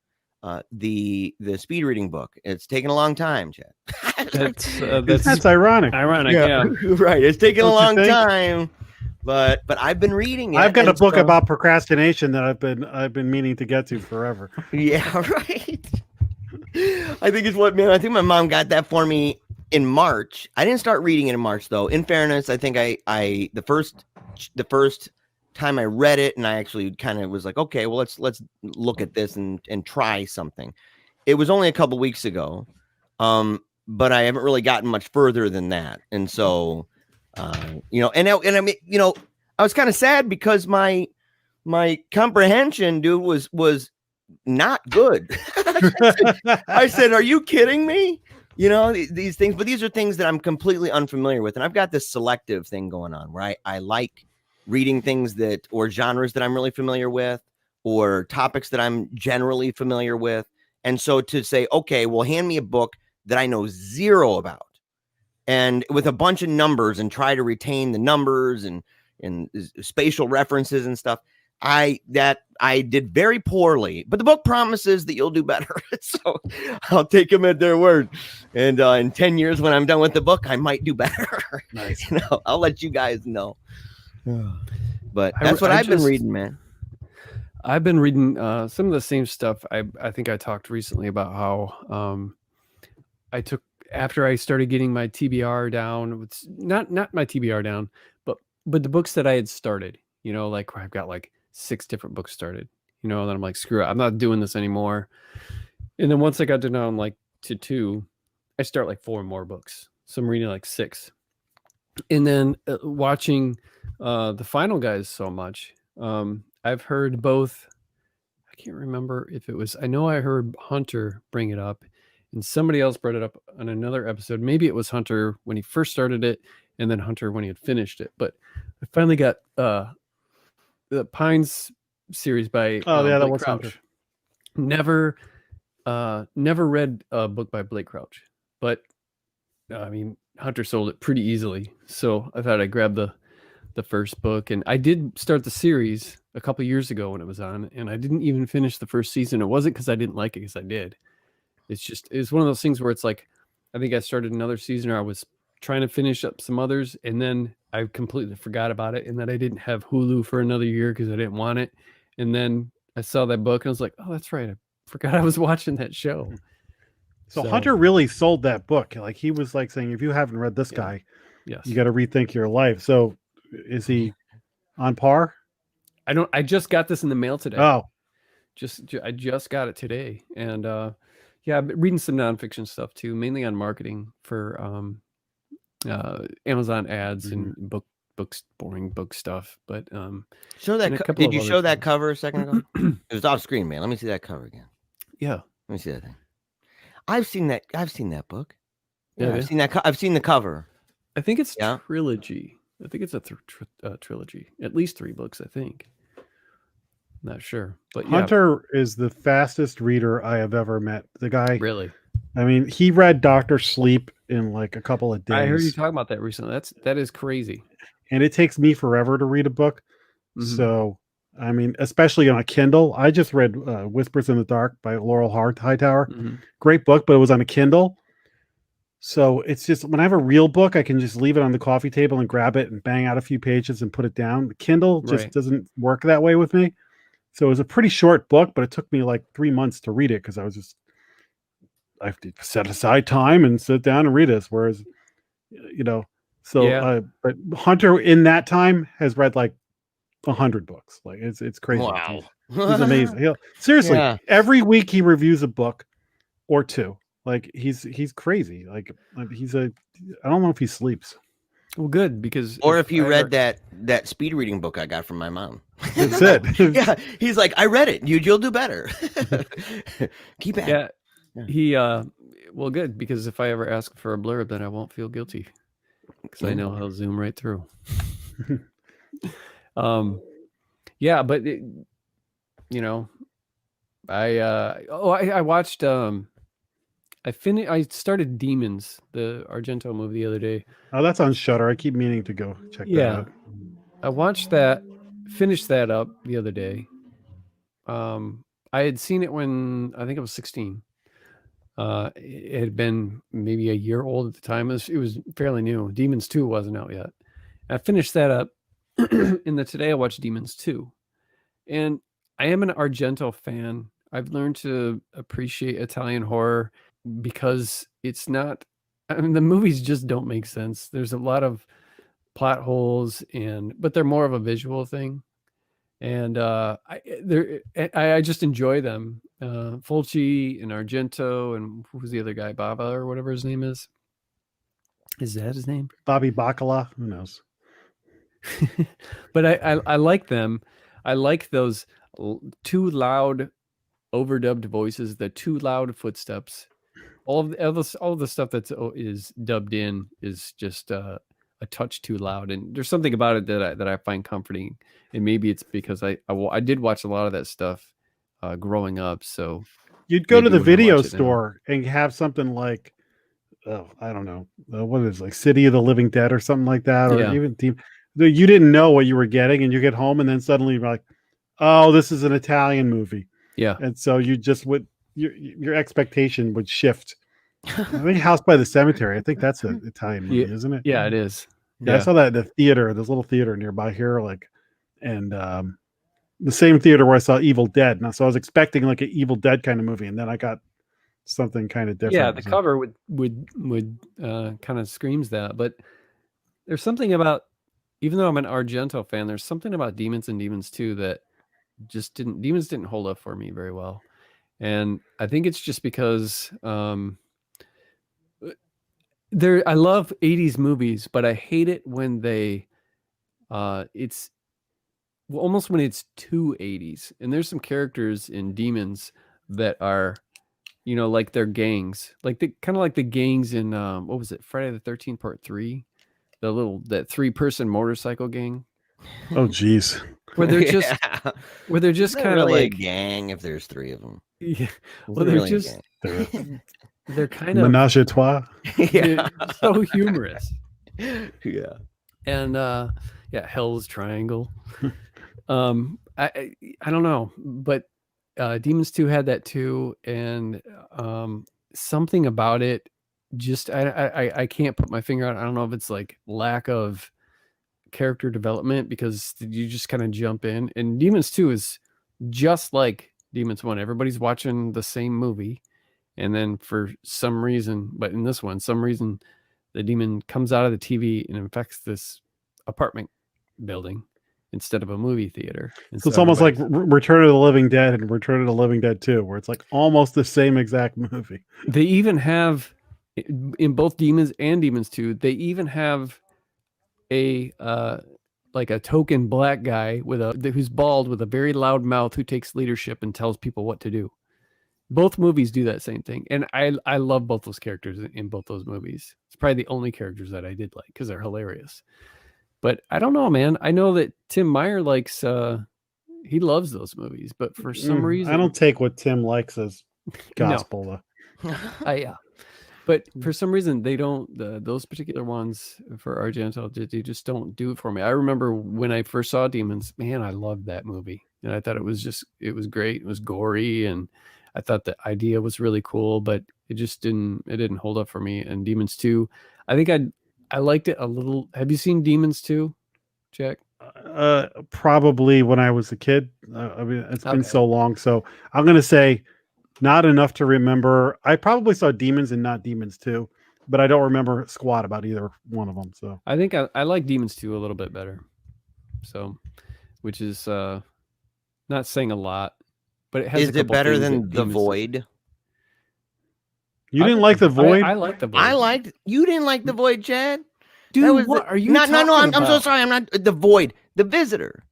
the speed reading book. It's taken a long time, Chad. That's ironic. Yeah. Right. It's taken a long time, but I've been reading it. I've got a book about procrastination that I've been meaning to get to forever. Yeah, right. I think it's what, man. I think my mom got that for me in March. I didn't start reading it in March, though. In fairness, I think I the first time I read it, and I actually kind of was like, okay, well, let's look at this and try something. It was only a couple weeks ago, but I haven't really gotten much further than that. And so, and I mean, I was kind of sad because my comprehension, dude, was not good. I said, are you kidding me? These things, but these are things that I'm completely unfamiliar with. And I've got this selective thing going on where I like reading things or genres that I'm really familiar with, or topics that I'm generally familiar with. And so to say, okay, well, hand me a book that I know zero about, and with a bunch of numbers, and try to retain the numbers and spatial references and stuff, I did very poorly, but the book promises that you'll do better. So I'll take them at their word. And in 10 years, when I'm done with the book, I might do better. Nice. I'll let you guys know. But that's what I've been reading, man. I've been reading some of the same stuff. I think I talked recently about how I took after I started getting my TBR down, it's not my TBR down, but the books that I had started, like I've got like 6 different books started, and then I'm like, screw it, I'm not doing this anymore. And then once I got down like to 2, I start like 4 more books. So I'm reading like 6. And then watching the Final Guys so much, I've heard both. I can't remember if it was, I know I heard Hunter bring it up, and somebody else brought it up on another episode. Maybe it was Hunter when he first started it, and then Hunter when he had finished it. But I finally got the Pines series by that Blake was Crouch. Hunter. Never read a book by Blake Crouch, but I mean, Hunter sold it pretty easily, so I thought I'd grab the first book. And I did start the series a couple years ago when it was on, and I didn't even finish the first season. It wasn't because I didn't like it, because I did. It's one of those things where it's like, I think I started another season, or I was trying to finish up some others, and then I completely forgot about it, and that I didn't have Hulu for another year because I didn't want it. And then I saw that book and I was like, oh, that's right, I forgot I was watching that show. So Hunter really sold that book. Like, he was like saying, if you haven't read this guy, yes, you got to rethink your life. So is he on par? I just got this in the mail today. Oh, I just got it today. And I've been reading some nonfiction stuff too, mainly on marketing for Amazon ads and books, boring book stuff. But show that. Did you show that cover a second ago? It was off screen, man. Let me see that cover again. Yeah, let me see that thing. I've seen that book. Yeah, yeah. I've seen the cover. I think it's trilogy. I think it's a trilogy. At least 3 books, I think. Not sure, but Hunter is the fastest reader I have ever met. The guy, really. I mean, he read Dr. Sleep in like a couple of days. I heard you talk about that recently. That is crazy. And it takes me forever to read a book. Mm-hmm. So, I mean, especially on a Kindle. I just read Whispers in the Dark by Laurel Hightower. Mm-hmm. Great book, but it was on a Kindle. So it's just, when I have a real book, I can just leave it on the coffee table and grab it and bang out a few pages and put it down. The Kindle just doesn't work that way with me. So it was a pretty short book, but it took me like 3 months to read it because I have to set aside time and sit down and read this. Whereas, but Hunter in that time has read like 100 books. Like it's crazy. Wow. He's amazing. Seriously, every week he reviews a book or 2. Like he's crazy. Like I don't know if he sleeps. Well, good, because if you read that speed reading book I got from my mom. That's it. Yeah, he's like, I read it. You'll do better. Keep at it. Yeah. He well, good, because if I ever ask for a blurb, then I won't feel guilty because I know he'll zoom right through. But I watched. I started Demons, the Argento movie, the other day. Oh, that's on Shudder. I keep meaning to go check that out. I watched that, finished that up the other day. I had seen it when I think I was 16. It had been maybe a year old at the time. It was fairly new. Demons 2 wasn't out yet. I finished that up, and then today I watched Demons 2. And I am an Argento fan. I've learned to appreciate Italian horror because it's not, I mean, the movies just don't make sense. There's a lot of plot holes, but they're more of a visual thing. And I just enjoy them. Fulci and Argento, and who's the other guy? Bava or whatever his name is. Is that his name? Bobby Bacala? Who knows? But I like them. I like those too loud, overdubbed voices, the too loud footsteps. All of the stuff is dubbed in is just a touch too loud, and there's something about it that I find comforting. And maybe it's because I did watch a lot of that stuff growing up. So you'd go to the video store and have something like, I don't know, what is it, like City of the Living Dead or something like that, or even you didn't know what you were getting, and you get home and then suddenly you're like, oh, this is an Italian movie. Yeah. And so you just would, your expectation would shift. I think House by the Cemetery, I think that's an Italian movie, isn't it? Yeah, it is. Yeah, I saw that at the theater, this little theater nearby here, and the same theater where I saw Evil Dead. And so I was expecting like an Evil Dead kind of movie, and then I got something kind of different. Yeah, the cover would kind of screams that, but there's something about, even though I'm an Argento fan, there's something about Demons and Demons 2 that just didn't hold up for me very well. And I think it's just because I love 80s movies, but I hate it when they it's almost when it's too 80s. And there's some characters in Demons that are, like they're gangs, like the kind of like the gangs in what was it, Friday the 13th Part 3, that 3-person motorcycle gang. Oh geez. Where they're just kind of really like a gang if there's 3 of them. Yeah. Well, Well, they're kind of Menage a trois. Yeah. so humorous. Yeah. And Hell's Triangle. I don't know, but Demons 2 had that too, and something about it just I can't put my finger on. I don't know if it's like lack of character development, because you just kind of jump in. And Demons 2 is just like Demons 1. Everybody's watching the same movie, and then for some reason, but in this one, the demon comes out of the TV and infects this apartment building instead of a movie theater. And So it's almost like Return of the Living Dead and Return of the Living Dead 2, where it's like almost the same exact movie. They even have, in both Demons and Demons 2, they even have a like a token black guy who's bald with a very loud mouth who takes leadership and tells people what to do. Both movies do that same thing, and I love both those characters in both those movies. It's probably the only characters that I did like because they're hilarious. But I don't know, man. I know that Tim Meyer likes he loves those movies, but for some reason I don't take what Tim likes as gospel. No. Yeah. But for some reason, they don't. Those particular ones for Argento, they just don't do it for me. I remember when I first saw Demons, man, I loved that movie, and I thought it was great. It was gory, and I thought the idea was really cool, but it just didn't hold up for me. And Demons 2, I think I liked it a little. Have you seen Demons 2, Jack? Probably when I was a kid. I mean, it's been so long, so I'm gonna say not enough to remember. I probably saw Demons and not Demons 2, but I don't remember squat about either one of them. So I think I like Demons 2 a little bit better. So, which is not saying a lot, but it has. Is it better than The Void? You didn't like The Void? I like The Void. You didn't like The Void, Chad? Dude, what are you? No, I'm so sorry. I'm not The Void. The Visitor.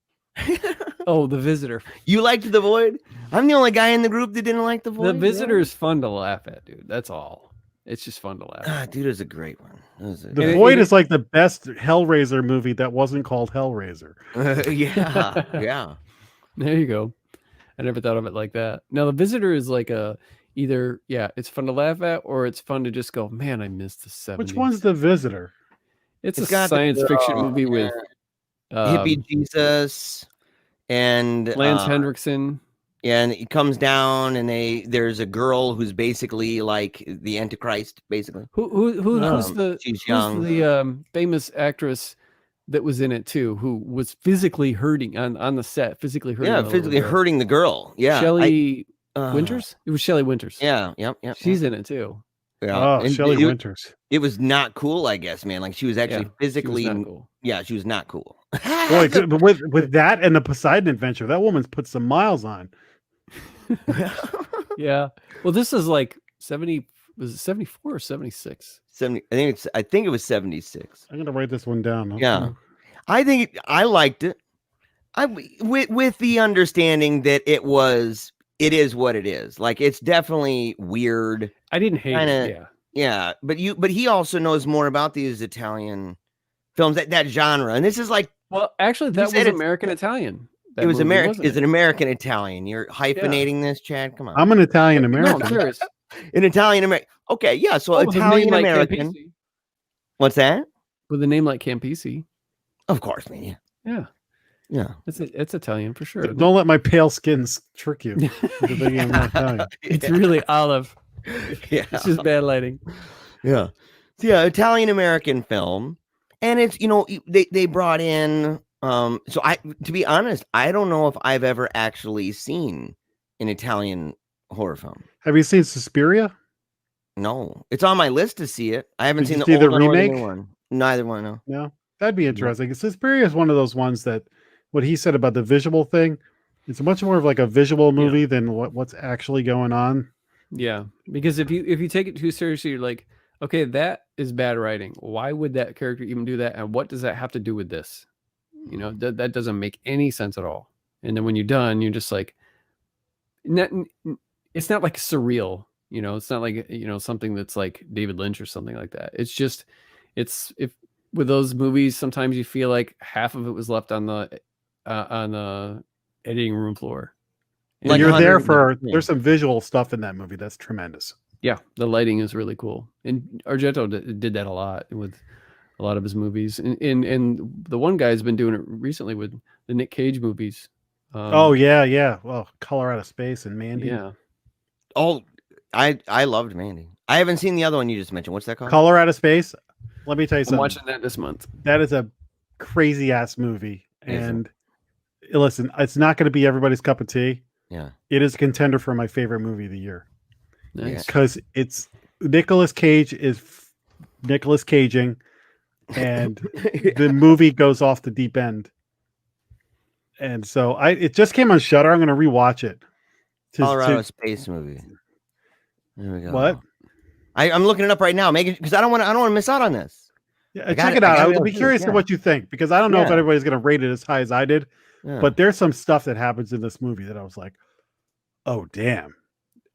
Oh, The Visitor. You liked The Void? I'm the only guy in the group that didn't like The Void. The Visitor is fun to laugh at, dude. That's all. It's just fun to laugh at. Dude, it was a great one. The Void is like the best Hellraiser movie that wasn't called Hellraiser. Yeah. There you go. I never thought of it like that. Now, The Visitor is like it's fun to laugh at, or it's fun to just go, man, I missed the 70s. Which one's The Visitor? It's a science fiction movie with hippie Jesus and Lance Hendrickson. Yeah, and he comes down, and there's a girl who's basically like the Antichrist, basically. Who's she's young. The famous actress that was in it too, who was physically hurting on the set, physically hurting. Yeah, physically hurting the girl. Yeah, Shelley Winters. It was Shelley Winters. Yeah. She's in it too. Yeah. Oh, Shelley Winters. It was not cool, I guess, man. Like she was actually physically. She was not cool. Yeah, she was not cool. Boy, but with that and the Poseidon Adventure, that woman's put some miles on. Yeah. Well, this is like 70. Was it 74 or 76? 70. I think it was 76. I'm gonna write this one down. Okay. Yeah, I liked it. With the understanding that it is what it is. Like it's definitely weird. I didn't hate it. Yeah. But he also knows more about these Italian films, that genre. And this is like, well, actually, that was American Italian. It was American. It's an American Italian. You're hyphenating this, Chad. Come on. I'm an Italian American. No, I'm serious. An Italian American. Okay, yeah. So Italian American. Like what's that? With a name like Campisi. Of course, man. Yeah. It's Italian for sure. Don't let my pale skin trick you. It's really olive. Yeah. It's just bad lighting. Yeah. So, yeah, Italian American film. And it's, they brought in so to be honest, I don't know if I've ever actually seen an Italian horror film. Have you seen Suspiria? No, it's on my list to see it. I haven't Did seen you the see the old one or the remake? new one. Neither one. No. No, that'd be interesting. Suspiria is one of those ones that what he said about the visual thing, it's much more of like a visual movie than what's actually going on. Yeah, because if you take it too seriously, you're like, okay, that is bad writing. Why would that character even do that? And what does that have to do with this? You know, that doesn't make any sense at all. And then when you're done, you're just like, it's not like surreal. You know, it's not like, you know, something that's like David Lynch or something like that. It's just, if with those movies, sometimes you feel like half of it was left on the editing room floor. Like you're there for, there's some visual stuff in that movie that's tremendous. Yeah, the lighting is really cool, and Argento did that a lot with a lot of his movies, and the one guy's been doing it recently with the Nick Cage movies. Oh yeah. Well, Color Out of Space and Mandy. Yeah. Oh, I loved Mandy. I haven't seen the other one you just mentioned. What's that called? Color Out of Space. Let me tell you something. I'm watching that this month. That is a crazy ass movie, and listen, it's not going to be everybody's cup of tea. Yeah, it is a contender for my favorite movie of the year. Nice. Because it's Nicolas Cage is Nicolas Caging, and the movie goes off the deep end. And so it just came on Shudder. I'm going to rewatch it. Colorado Space movie. There we go. What? I'm looking it up right now, Megan, because I don't want to miss out on this. Yeah, check it out. I'll be curious to what you think, because I don't know if everybody's going to rate it as high as I did. Yeah. But there's some stuff that happens in this movie that I was like, oh damn.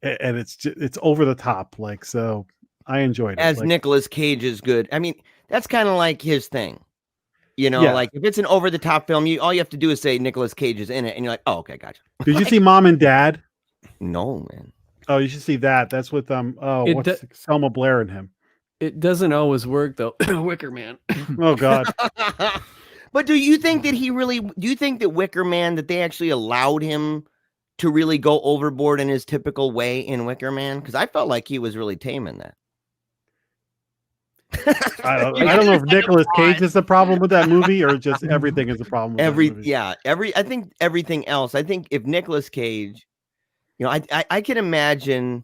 And it's over the top, like, so I enjoyed it. As Nicolas Cage is good. I mean, that's kind of like his thing, you know. Like if it's an over the top film, all you have to do is say Nicolas Cage is in it, and you're like, oh, okay, gotcha. Did you see Mom and Dad? No, man. Oh, you should see that. That's with what's Selma Blair and him. It doesn't always work though. Wicker Man. Oh God. But do you think that do you think that Wicker Man, that they actually allowed him to really go overboard in his typical way in Wicker Man? Because I felt like he was really tame in that. I don't know if Nicolas Cage is the problem with that movie or just everything is a problem with that movie. I think everything else. I think if Nicolas Cage, you know, I can imagine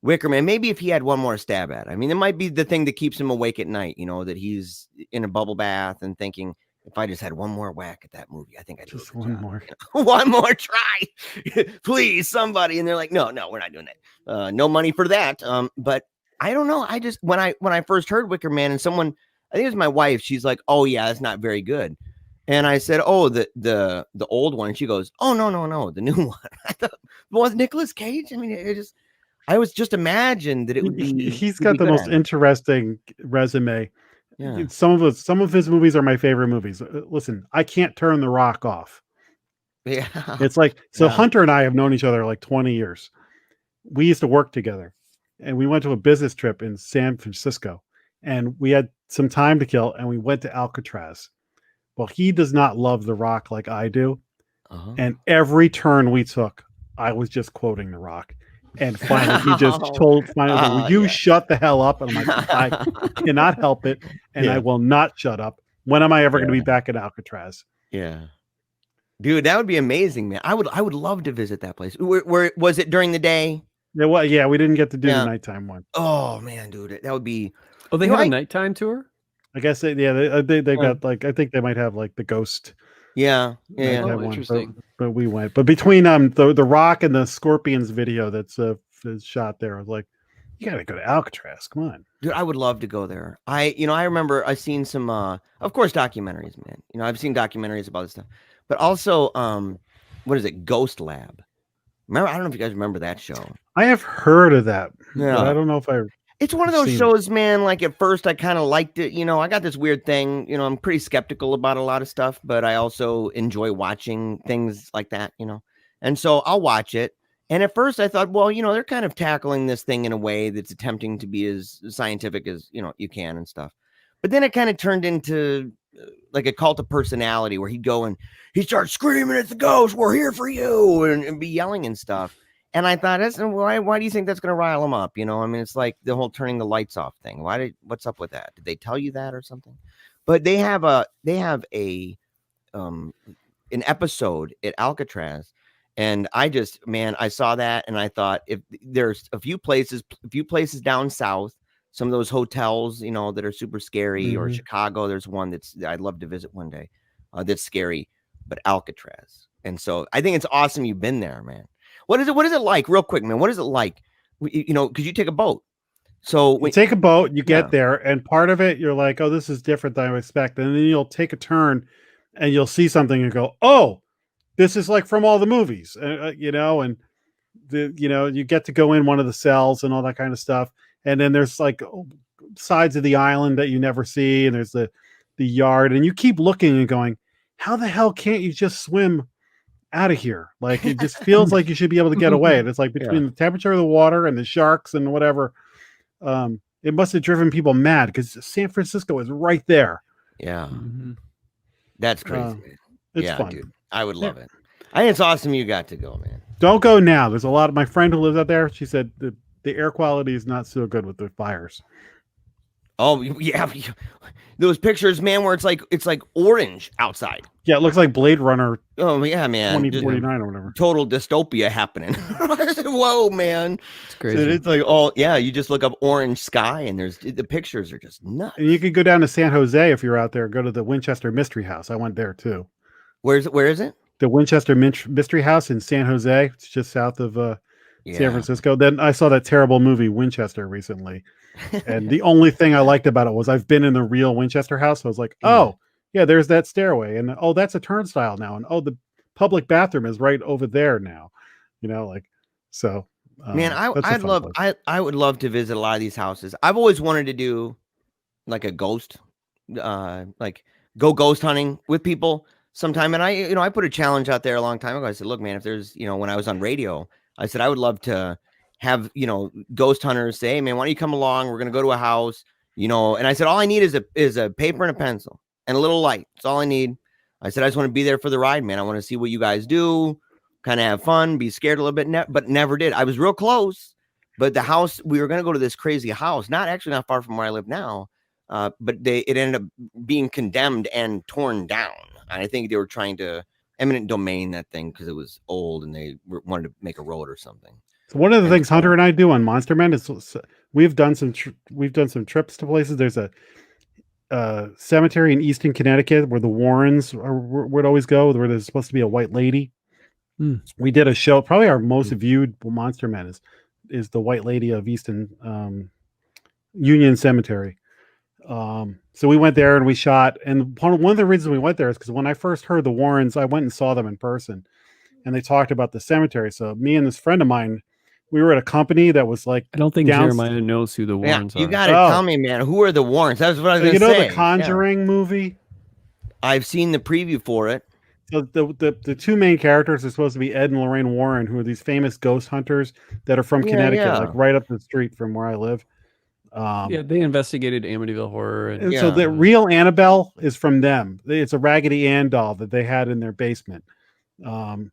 Wicker Man, maybe if he had one more stab at it. I mean, it might be the thing that keeps him awake at night, you know, that he's in a bubble bath and thinking, if I just had one more whack at that movie, I think I'd just one more. One more try. Please, somebody. And they're like, no, we're not doing that. No money for that. But I don't know. I just when I first heard Wicker Man, and someone, I think it was my wife, she's like, oh yeah, that's not very good. And I said, oh, the old one. And she goes, oh no, the new one. I thought, was Nicolas Cage? I mean, I was just imagined that it would be. He's got the most interesting resume. Yeah. Some of his movies are my favorite movies. Listen, I can't turn The Rock off. Yeah. It's like, so Hunter and I have known each other like 20 years. We used to work together, and we went to a business trip in San Francisco, and we had some time to kill, and we went to Alcatraz. Well, he does not love The Rock like I do. And every turn we took, I was just quoting The Rock. And finally, he just told, will you shut the hell up? And I'm like, I cannot help it, and I will not shut up. When am I ever going to be back at Alcatraz? Yeah, dude, that would be amazing, man. I would love to visit that place. Where was it during the day? Yeah, we didn't get to do the nighttime one. Oh man, dude, that would be. Oh, they have a nighttime tour. I guess they got like, I think they might have like the ghost. Yeah. Oh, interesting. But we went. But between the Rock and the Scorpions video that's shot there, I was like, you gotta go to Alcatraz. Come on, dude. I would love to go there. I remember I've seen some of course documentaries, man. You know, I've seen documentaries about this stuff, but also what is it, Ghost Lab? Remember, I don't know if you guys remember that show. I have heard of that. Yeah, I don't know if I. It's one of those shows, man. Like at first I kind of liked it. You know, I got this weird thing, you know, I'm pretty skeptical about a lot of stuff, but I also enjoy watching things like that, you know? And so I'll watch it. And at first I thought, well, you know, they're kind of tackling this thing in a way that's attempting to be as scientific as, you know, you can and stuff. But then it kind of turned into like a cult of personality where he'd go and he'd start screaming at the ghost, we're here for you, and be yelling and stuff. And I thought, why do you think that's going to rile them up? You know, I mean, it's like the whole turning the lights off thing. What's up with that? Did they tell you that or something? But they have an episode at Alcatraz, And I just, man, I saw that and I thought, if there's a few places down south, some of those hotels, you know, that are super scary, or Chicago, there's one I'd love to visit one day, that's scary, but Alcatraz. And so I think it's awesome you've been there, man. What is it like, real quick, man? What is it like? You know, because you take a boat. So you take a boat, you get there, and part of it, you're like, oh, this is different than I expect. And then you'll take a turn and you'll see something and go, oh, this is like from all the movies, you know, and you get to go in one of the cells and all that kind of stuff. And then there's like sides of the island that you never see. And there's the yard, and you keep looking and going, how the hell can't you just swim out of here? Like, it just feels like you should be able to get away. And it's like between the temperature of the water and the sharks and whatever, it must have driven people mad, because San Francisco is right there. Yeah. That's crazy. It's fun. Dude, I would love it. I think it's awesome you got to go, man. Don't go now. There's a lot of my friend who lives out there. She said the air quality is not so good with the fires. Oh yeah, those pictures, man, where it's like orange outside. Yeah, it looks like Blade Runner. Oh yeah, man, 2049 or whatever. Total dystopia happening. Whoa, man, it's crazy. So it's like, oh yeah, you just look up orange sky and the pictures are just nuts. And you could go down to San Jose if you're out there. Go to the Winchester Mystery House. I went there too. Where is it? The Winchester Mystery House in San Jose. It's just south of San Francisco. Then I saw that terrible movie Winchester recently. And the only thing I liked about it was I've been in the real Winchester house. So I was like, oh, yeah, there's that stairway. And oh, that's a turnstile now. And oh, the public bathroom is right over there now. You know, like, so. Man, I would love to visit a lot of these houses. I've always wanted to do like a ghost, like go ghost hunting with people sometime. And I put a challenge out there a long time ago. I said, look, man, if there's, when I was on radio, I said, I would love to have, ghost hunters say, hey, man, why don't you come along? We're going to go to a house, and I said, all I need is a paper and a pencil and a little light. That's all I need. I said, I just want to be there for the ride, man. I want to see what you guys do, kind of have fun, be scared a little bit, but never did. I was real close, but the house, we were going to go to this crazy house, not far from where I live now. But it ended up being condemned and torn down. And I think they were trying to eminent domain that thing because it was old and they wanted to make a road or something. So one of the things Hunter and I do on Monster Men is we've done some trips to places. There's a cemetery in Easton, Connecticut, where the Warrens would always go, where there's supposed to be a white lady. We did a show. Probably our most viewed Monster Men is the White Lady of Easton Union Cemetery. So we went there and we shot. And one of the reasons we went there is because when I first heard the Warrens, I went and saw them in person, and they talked about the cemetery. So me and this friend of mine, we were at a company that was like, I don't think Jeremiah knows who the Warrens are. You got to tell me, man, who are the Warrens? That's what I was going to say. You know the Conjuring movie? I've seen the preview for it. So the two main characters are supposed to be Ed and Lorraine Warren, who are these famous ghost hunters that are from Connecticut, like right up the street from where I live. They investigated Amityville Horror. And so the real Annabelle is from them. It's a Raggedy Ann doll that they had in their basement. It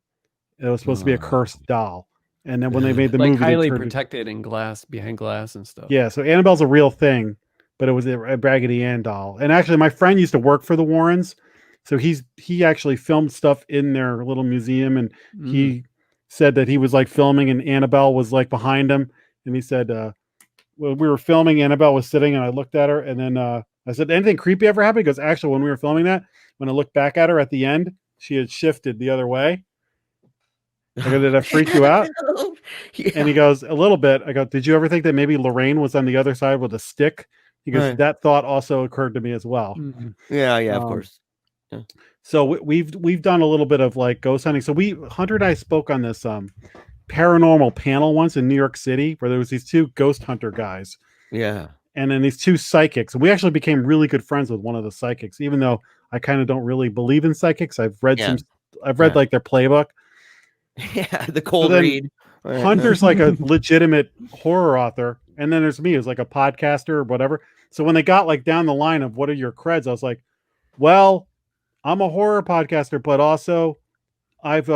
was supposed to be a cursed doll. And then when they made the movie, highly protected in glass, behind glass and stuff. Yeah, so Annabelle's a real thing, but it was a Raggedy Ann doll. And actually, my friend used to work for the Warrens, so he actually filmed stuff in their little museum, and he said that he was like filming, and Annabelle was like behind him, and he said, when we were filming, Annabelle was sitting, and I looked at her, and then I said, anything creepy ever happened? He goes, actually, when we were filming that, when I looked back at her at the end, she had shifted the other way. I go, did that freak you out? And he goes, a little bit. I go, did you ever think that maybe Lorraine was on the other side with a stick? He goes, that thought also occurred to me as well. Yeah, of course. Yeah. So we've done a little bit of like ghost hunting. So Hunter and I spoke on this paranormal panel once in New York City, where there was these two ghost hunter guys. Yeah. And then these two psychics. And we actually became really good friends with one of the psychics, even though I kind of don't really believe in psychics. I've read like their playbook. Yeah, the cold read. Hunter's like a legitimate horror author, and then there's me, who's like a podcaster or whatever. So when they got like down the line of what are your creds, I was like, well, I'm a horror podcaster, but also I've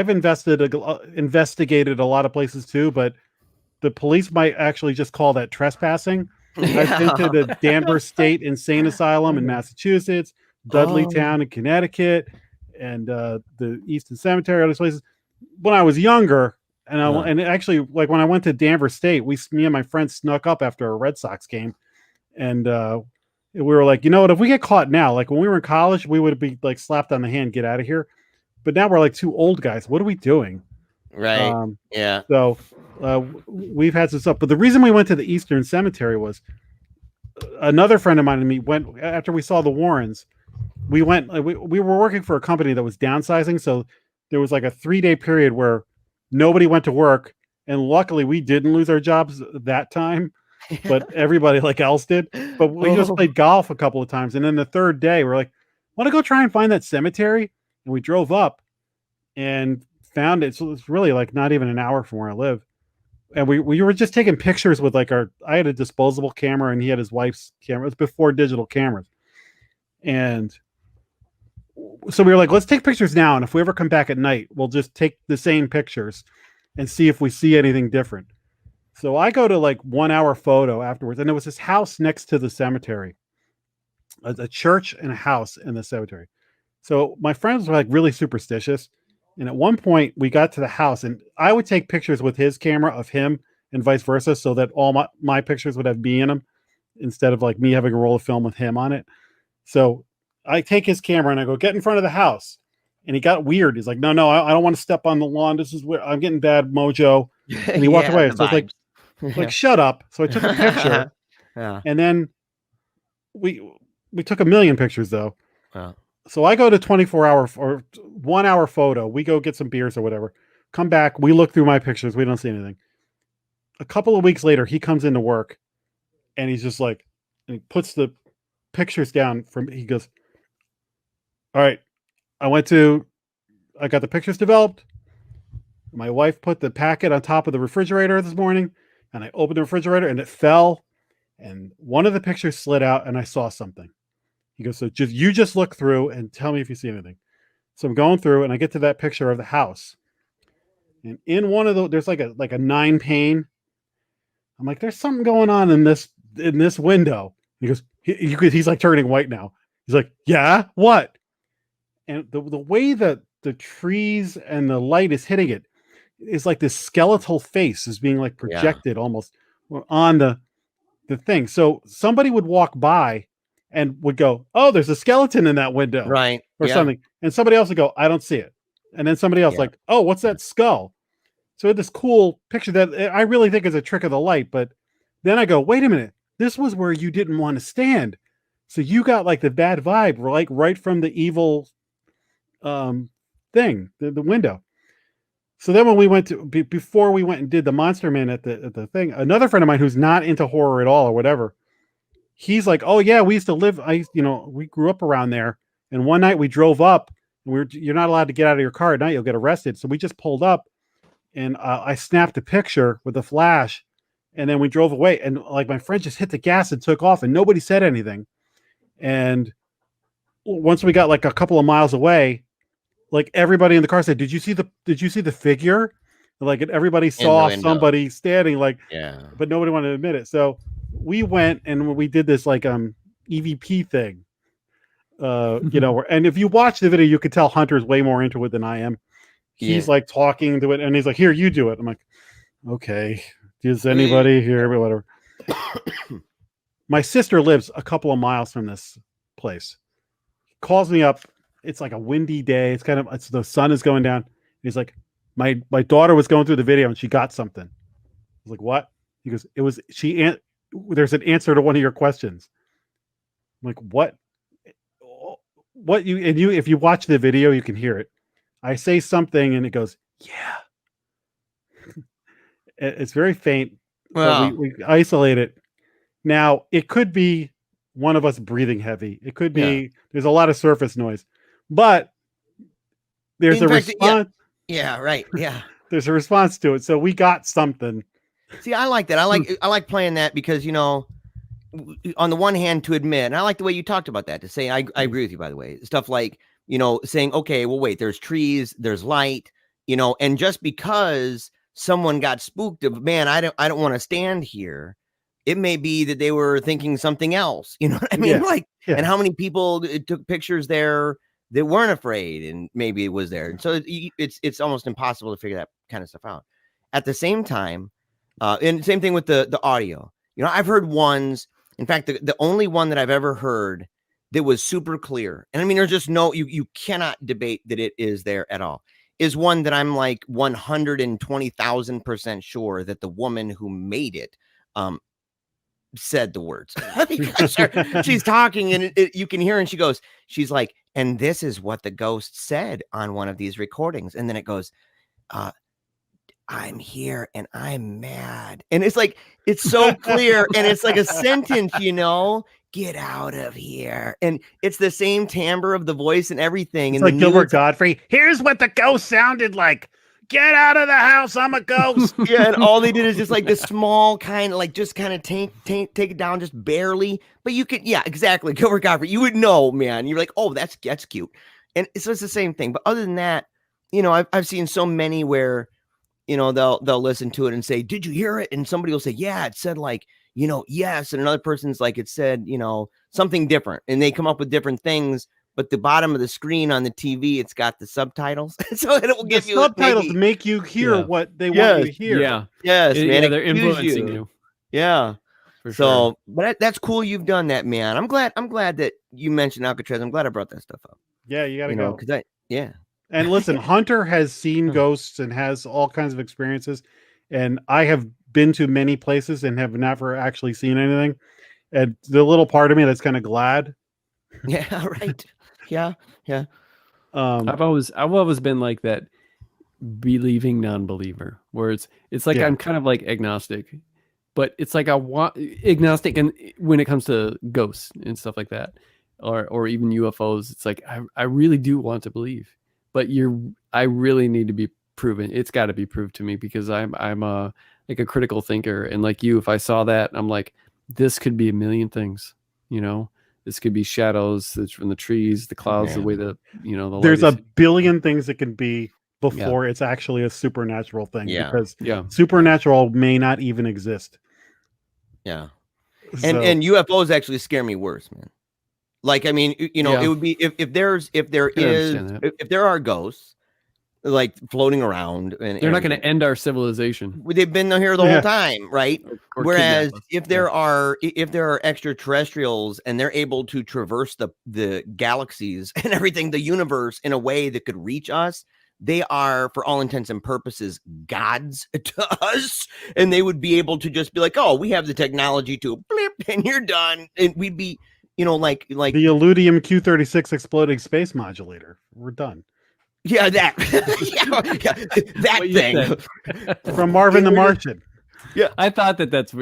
investigated a lot of places too, but the police might actually just call that trespassing. I've been to the Danvers State Insane Asylum in Massachusetts, Dudleytown in Connecticut, and the Easton Cemetery, all these places. when I was younger, and Huh. and actually, like when I went to Danvers State, me and my friends snuck up after a Red Sox game, and we were like, you know what? If we get caught now, like when we were in college, we would be like slapped on the hand, get out of here. But now we're like two old guys. What are we doing? Right. Yeah. So we've had some stuff. But the reason we went to the Eastern Cemetery was another friend of mine and me went after we saw the Warrens. We went. We were working for a company that was downsizing, so there was like a 3-day period where nobody went to work, and luckily we didn't lose our jobs that time, but everybody like else did. But we just played golf a couple of times, and then the third day we're like, want to go try and find that cemetery? And we drove up and found it. So it's really like not even an hour from where I live. And we were just taking pictures with like I had a disposable camera and he had his wife's camera. It was before digital cameras. And so we were like, let's take pictures now. And if we ever come back at night, we'll just take the same pictures and see if we see anything different. So I go to like 1 hour photo afterwards. And there was this house next to the cemetery, a church and a house in the cemetery. So my friends were like really superstitious. And at one point we got to the house and I would take pictures with his camera of him and vice versa. So that all my pictures would have me in them instead of like me having a roll of film with him on it. So I take his camera and I go, get in front of the house. And he got weird. He's like, no, I don't want to step on the lawn. This is where I'm getting bad mojo. And he walked away. So it's like, shut up. So I took a picture. And then we took 1 million pictures though. Wow. So I go to 24 hour or 1 hour photo. We go get some beers or whatever. Come back. We look through my pictures. We don't see anything. A couple of weeks later, he comes into work and he's just like, and he puts the pictures down he goes, all right, I got the pictures developed. My wife put the packet on top of the refrigerator this morning and I opened the refrigerator and it fell and one of the pictures slid out and I saw something. He goes, so you just look through and tell me if you see anything. So I'm going through and I get to that picture of the house. And in one of there's like a 9 pane. I'm like, there's something going on in this window. He goes, he's like turning white now. He's like, yeah, what? And the way that the trees and the light is hitting it is like this skeletal face is being like projected almost on the thing. So somebody would walk by and would go, oh, there's a skeleton in that window. Right. Or something. And somebody else would go, I don't see it. And then somebody else like, oh, what's that skull? So I had this cool picture that I really think is a trick of the light. But then I go, wait a minute. This was where you didn't want to stand. So you got like the bad vibe, like right from the evil thing, the window. So then when we went to, before we went and did the Monster Man at the thing, another friend of mine who's not into horror at all or whatever, he's like, oh yeah, we used to live, we grew up around there. And one night we drove up and you're not allowed to get out of your car at night. You'll get arrested. So we just pulled up and I snapped a picture with a flash and then we drove away. And like my friend just hit the gas and took off and nobody said anything. And once we got like a couple of miles away, like everybody in the car said, did you see the figure? Like everybody saw somebody standing like, but nobody wanted to admit it. So we went and we did this like EVP thing, and if you watch the video, you could tell Hunter's way more into it than I am. He's like talking to it and he's like, here, you do it. I'm like, okay, does anybody here? Whatever. My sister lives a couple of miles from this place. Calls me up. It's like a windy day. It's the sun is going down. He's like, my daughter was going through the video and she got something. I was like, what? He goes, there's an answer to one of your questions. I'm like, what? If you watch the video, you can hear it. I say something and it goes, yeah. It's very faint. Well, we isolate it. Now it could be one of us breathing heavy. It could be, there's a lot of surface noise, but there's a response. Yeah, right. Yeah. There's a response to it. So we got something. See, I like that. I like playing that because, on the one hand to admit, and I like the way you talked about that, to say, I agree with you, by the way, stuff like, saying, okay, well, wait, there's trees, there's light, and just because someone got spooked of, man, I don't want to stand here. It may be that they were thinking something else. You know what I mean? And how many people took pictures there that weren't afraid, and maybe it was there. And so it's almost impossible to figure that kind of stuff out. At the same time, and same thing with the audio. You know, I've heard ones. In fact, the only one that I've ever heard that was super clear, and I mean, there's just no, you cannot debate that it is there at all, is one that I'm like 120,000% sure that the woman who made it said the words. Because she's talking and you can hear, and she's like, and this is what the ghost said on one of these recordings. And then it goes, I'm here and I'm mad. And it's like, it's so clear. And it's like a sentence, you know, get out of here. And it's the same timbre of the voice and everything. It's and like Gilbert Godfrey. Here's what the ghost sounded like. Get out of the house. I'm a ghost. Yeah. And all they did is just like this small kind of like, just kind of take it down just barely. But you could, yeah, exactly. Gilbert Godfrey, you would know, man. You're like, oh, that's cute. And so it's the same thing. But other than that, you know, I've seen so many where, you know, they'll listen to it and say, did you hear it? And somebody will say, yeah, it said like, you know, yes. And another person's like, it said, you know, something different. And they come up with different things. But the bottom of the screen on the TV, it's got the subtitles. So it will give you subtitles to make you hear what they want you to hear. Yeah. Yes, man. Yeah, they're influencing you. Yeah. For so, sure. But that's cool. You've done that, man. I'm glad that you mentioned Alcatraz. I'm glad I brought that stuff up. Yeah, you got to go. Yeah. And listen, Hunter has seen ghosts and has all kinds of experiences. And I have been to many places and have never actually seen anything. And the little part of me that's kind of glad. Yeah, right. Yeah. I've always been like that believing non-believer, where it's like I'm kind of like agnostic, but it's like I want agnostic, and when it comes to ghosts and stuff like that, or even UFOs, it's like I really do want to believe, but I really need to be proven. It's got to be proved to me, because I'm like a critical thinker, and like you, if I saw that, I'm like, this could be a million things, you know. This could be shadows that's from the trees, the clouds, the way that, you know, there's a billion things it can be before it's actually a supernatural thing. Because supernatural may not even exist. Yeah. And UFOs actually scare me worse, man. Like, I mean, you know, it would be if there are ghosts like floating around, and they're not going to end our civilization. They've been here the whole time, right? Whereas if there are extraterrestrials and they're able to traverse the galaxies and everything, the universe, in a way that could reach us, they are, for all intents and purposes, gods to us, and they would be able to just be like, oh, we have the technology to blip and you're done, and we'd be, you know, like the Illudium Q-36 exploding space modulator. We're done. Yeah, that that thing from Marvin the Martian. Yeah, I thought that was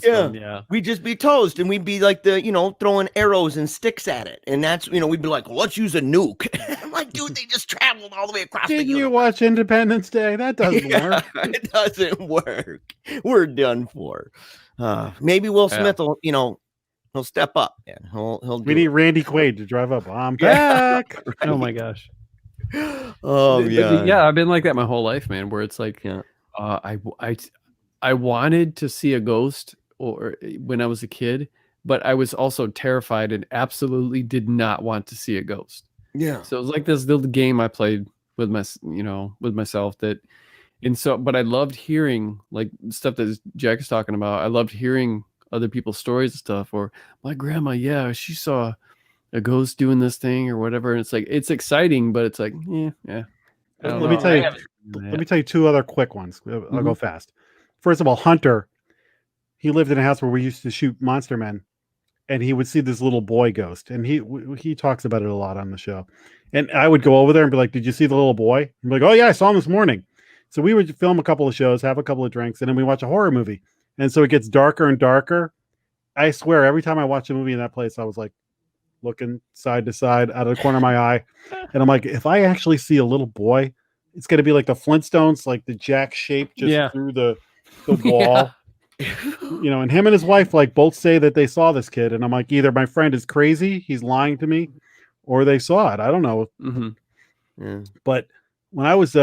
fun. Yeah, we'd just be toast, and we'd be like throwing arrows and sticks at it, and that's, you know, we'd be like, well, let's use a nuke. I'm like, dude, they just traveled all the way across. Didn't you watch Independence Day? That doesn't work. It doesn't work. We're done for. Maybe Will Smith will, you know, he'll step up. Yeah, we need Randy Quaid to drive up. I'm back. Right. Oh my gosh. Oh yeah, I've been like that my whole life, man, where it's like I wanted to see a ghost or when I was a kid, but I was also terrified and absolutely did not want to see a ghost. Yeah. So it was like this little game I played with myself but I loved hearing like stuff that Jack is talking about. I loved hearing other people's stories and stuff, or my grandma, she saw a ghost doing this thing or whatever, and it's like, it's exciting, but it's like, yeah. Let me tell you two other quick ones. I'll go fast. First of all, Hunter, he lived in a house where we used to shoot monster men, and he would see this little boy ghost, and he talks about it a lot on the show. And I would go over there and be like, "Did you see the little boy?" I'm like, "Oh yeah, I saw him this morning." So we would film a couple of shows, have a couple of drinks, and then we watch a horror movie. And so it gets darker and darker. I swear, every time I watch a movie in that place, I was like, looking side to side out of the corner of my eye, and I'm like, if I actually see a little boy, it's going to be like the Flintstones, like the Jack shape just through the wall. You know, and him and his wife like both say that they saw this kid, and I'm like, either my friend is crazy, he's lying to me, or they saw it. I don't know. But when I was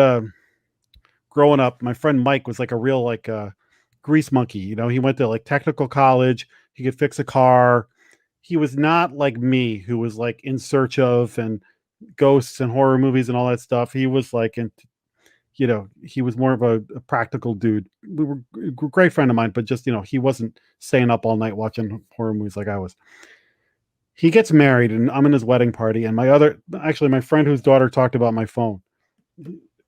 growing up, my friend Mike was like a real like grease monkey. You know, he went to like technical college, he could fix a car. He was not like me, who was like in search of and ghosts and horror movies and all that stuff. He was like, he was more of a practical dude. We were a great friend of mine, but just, he wasn't staying up all night watching horror movies like I was. He gets married and I'm in his wedding party. And my friend whose daughter talked about my phone,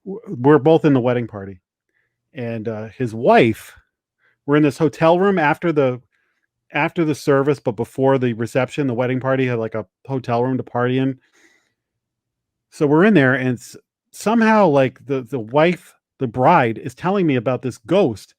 we're both in the wedding party. And his wife, we're in this hotel room after the service, but before the reception. The wedding party had like a hotel room to party in. So we're in there, and somehow like the wife, the bride, is telling me about this ghost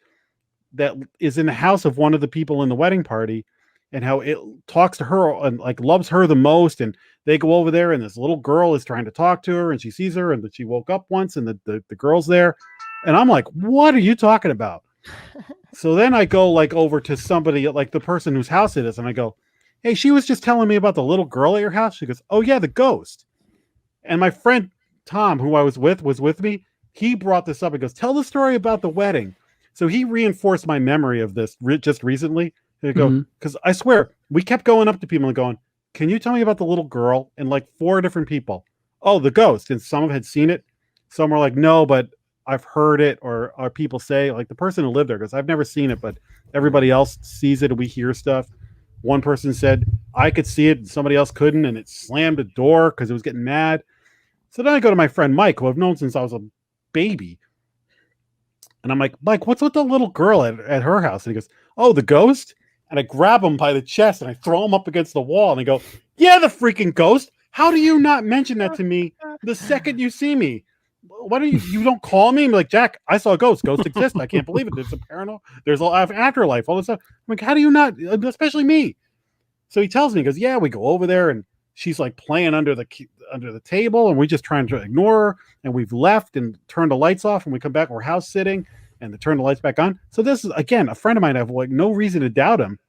that is in the house of one of the people in the wedding party, and how it talks to her and like loves her the most. And they go over there, and this little girl is trying to talk to her, and she sees her, and that she woke up once, and the girl's there. And I'm like, what are you talking about? So then I go like over to somebody, like the person whose house it is, and I go, hey, she was just telling me about the little girl at your house. She goes, oh yeah, the ghost. And my friend Tom, who I was with me, he brought this up. He goes, tell the story about the wedding. So he reinforced my memory of this just recently. And I go, because I swear, we kept going up to people and going, can you tell me about the little girl? And like 4 different people. Oh, the ghost. And some had seen it. Some were like, no, but I've heard it. Or people say, like the person who lived there goes, I've never seen it, but everybody else sees it and we hear stuff. One person said, I could see it and somebody else couldn't. And it slammed a door because it was getting mad. So then I go to my friend Mike, who I've known since I was a baby. And I'm like, Mike, what's with the little girl at her house? And he goes, oh, the ghost? And I grab him by the chest and I throw him up against the wall. And I go, yeah, the freaking ghost. How do you not mention that to me the second you see me? Why do you don't call me? I'm like, Jack, I saw a ghost. Ghosts exist. I can't believe it. There's a paranormal. There's an afterlife. All this stuff. I'm like, how do you not? Especially me. So he tells me, he goes, yeah, we go over there and she's like playing under the table, and we just trying to ignore her, and we've left and turned the lights off, and we come back, we're house sitting, and they turn the lights back on. So this is, again, a friend of mine. I have like no reason to doubt him.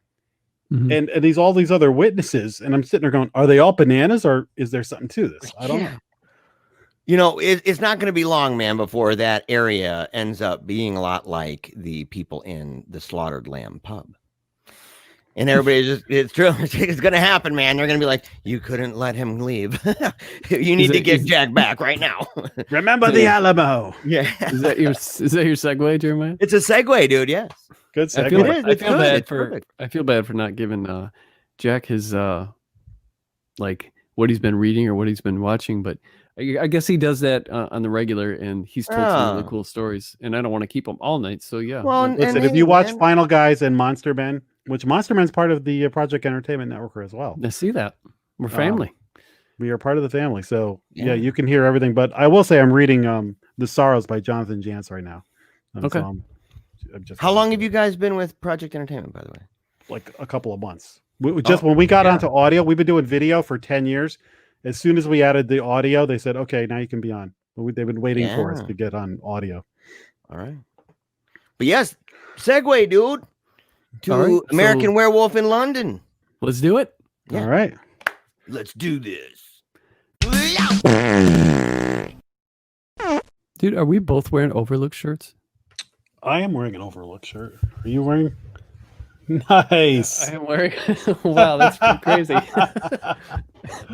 And all these other witnesses, and I'm sitting there going, are they all bananas, or is there something to this? I don't know. It's not going to be long, man, before that area ends up being a lot like the people in the Slaughtered Lamb pub. And everybody it's true. It's going to happen, man. They're going to be like, you couldn't let him leave. You need to get Jack back right now. Remember the Alamo. Yeah. Is that your segue, Jeremiah? It's a segue, dude. Yes. Good segue. I feel bad for not giving Jack his like what he's been reading or what he's been watching, but I guess he does that on the regular, and he's told some really cool stories, and I don't want to keep him all night. So yeah. Well, listen, if you watch Final Guys and Monster Men, which Monster Man's part of the Project Entertainment Network as well. I see that. We're family. We are part of the family. So yeah, you can hear everything. But I will say I'm reading The Sorrows by Jonathan Jantz right now. Okay. So how long have you guys been with Project Entertainment, by the way? Like a couple of months. When we got onto audio, we've been doing video for 10 years. As soon as we added the audio, they said, okay, now you can be on. They've been waiting for us to get on audio. All right. But yes, segue, dude. To American Werewolf in London. Let's do it. Yeah. All right. Let's do this. Dude, are we both wearing Overlook shirts? I am wearing an Overlook shirt. Are you wearing? Nice. I am wearing. Wow, that's pretty crazy.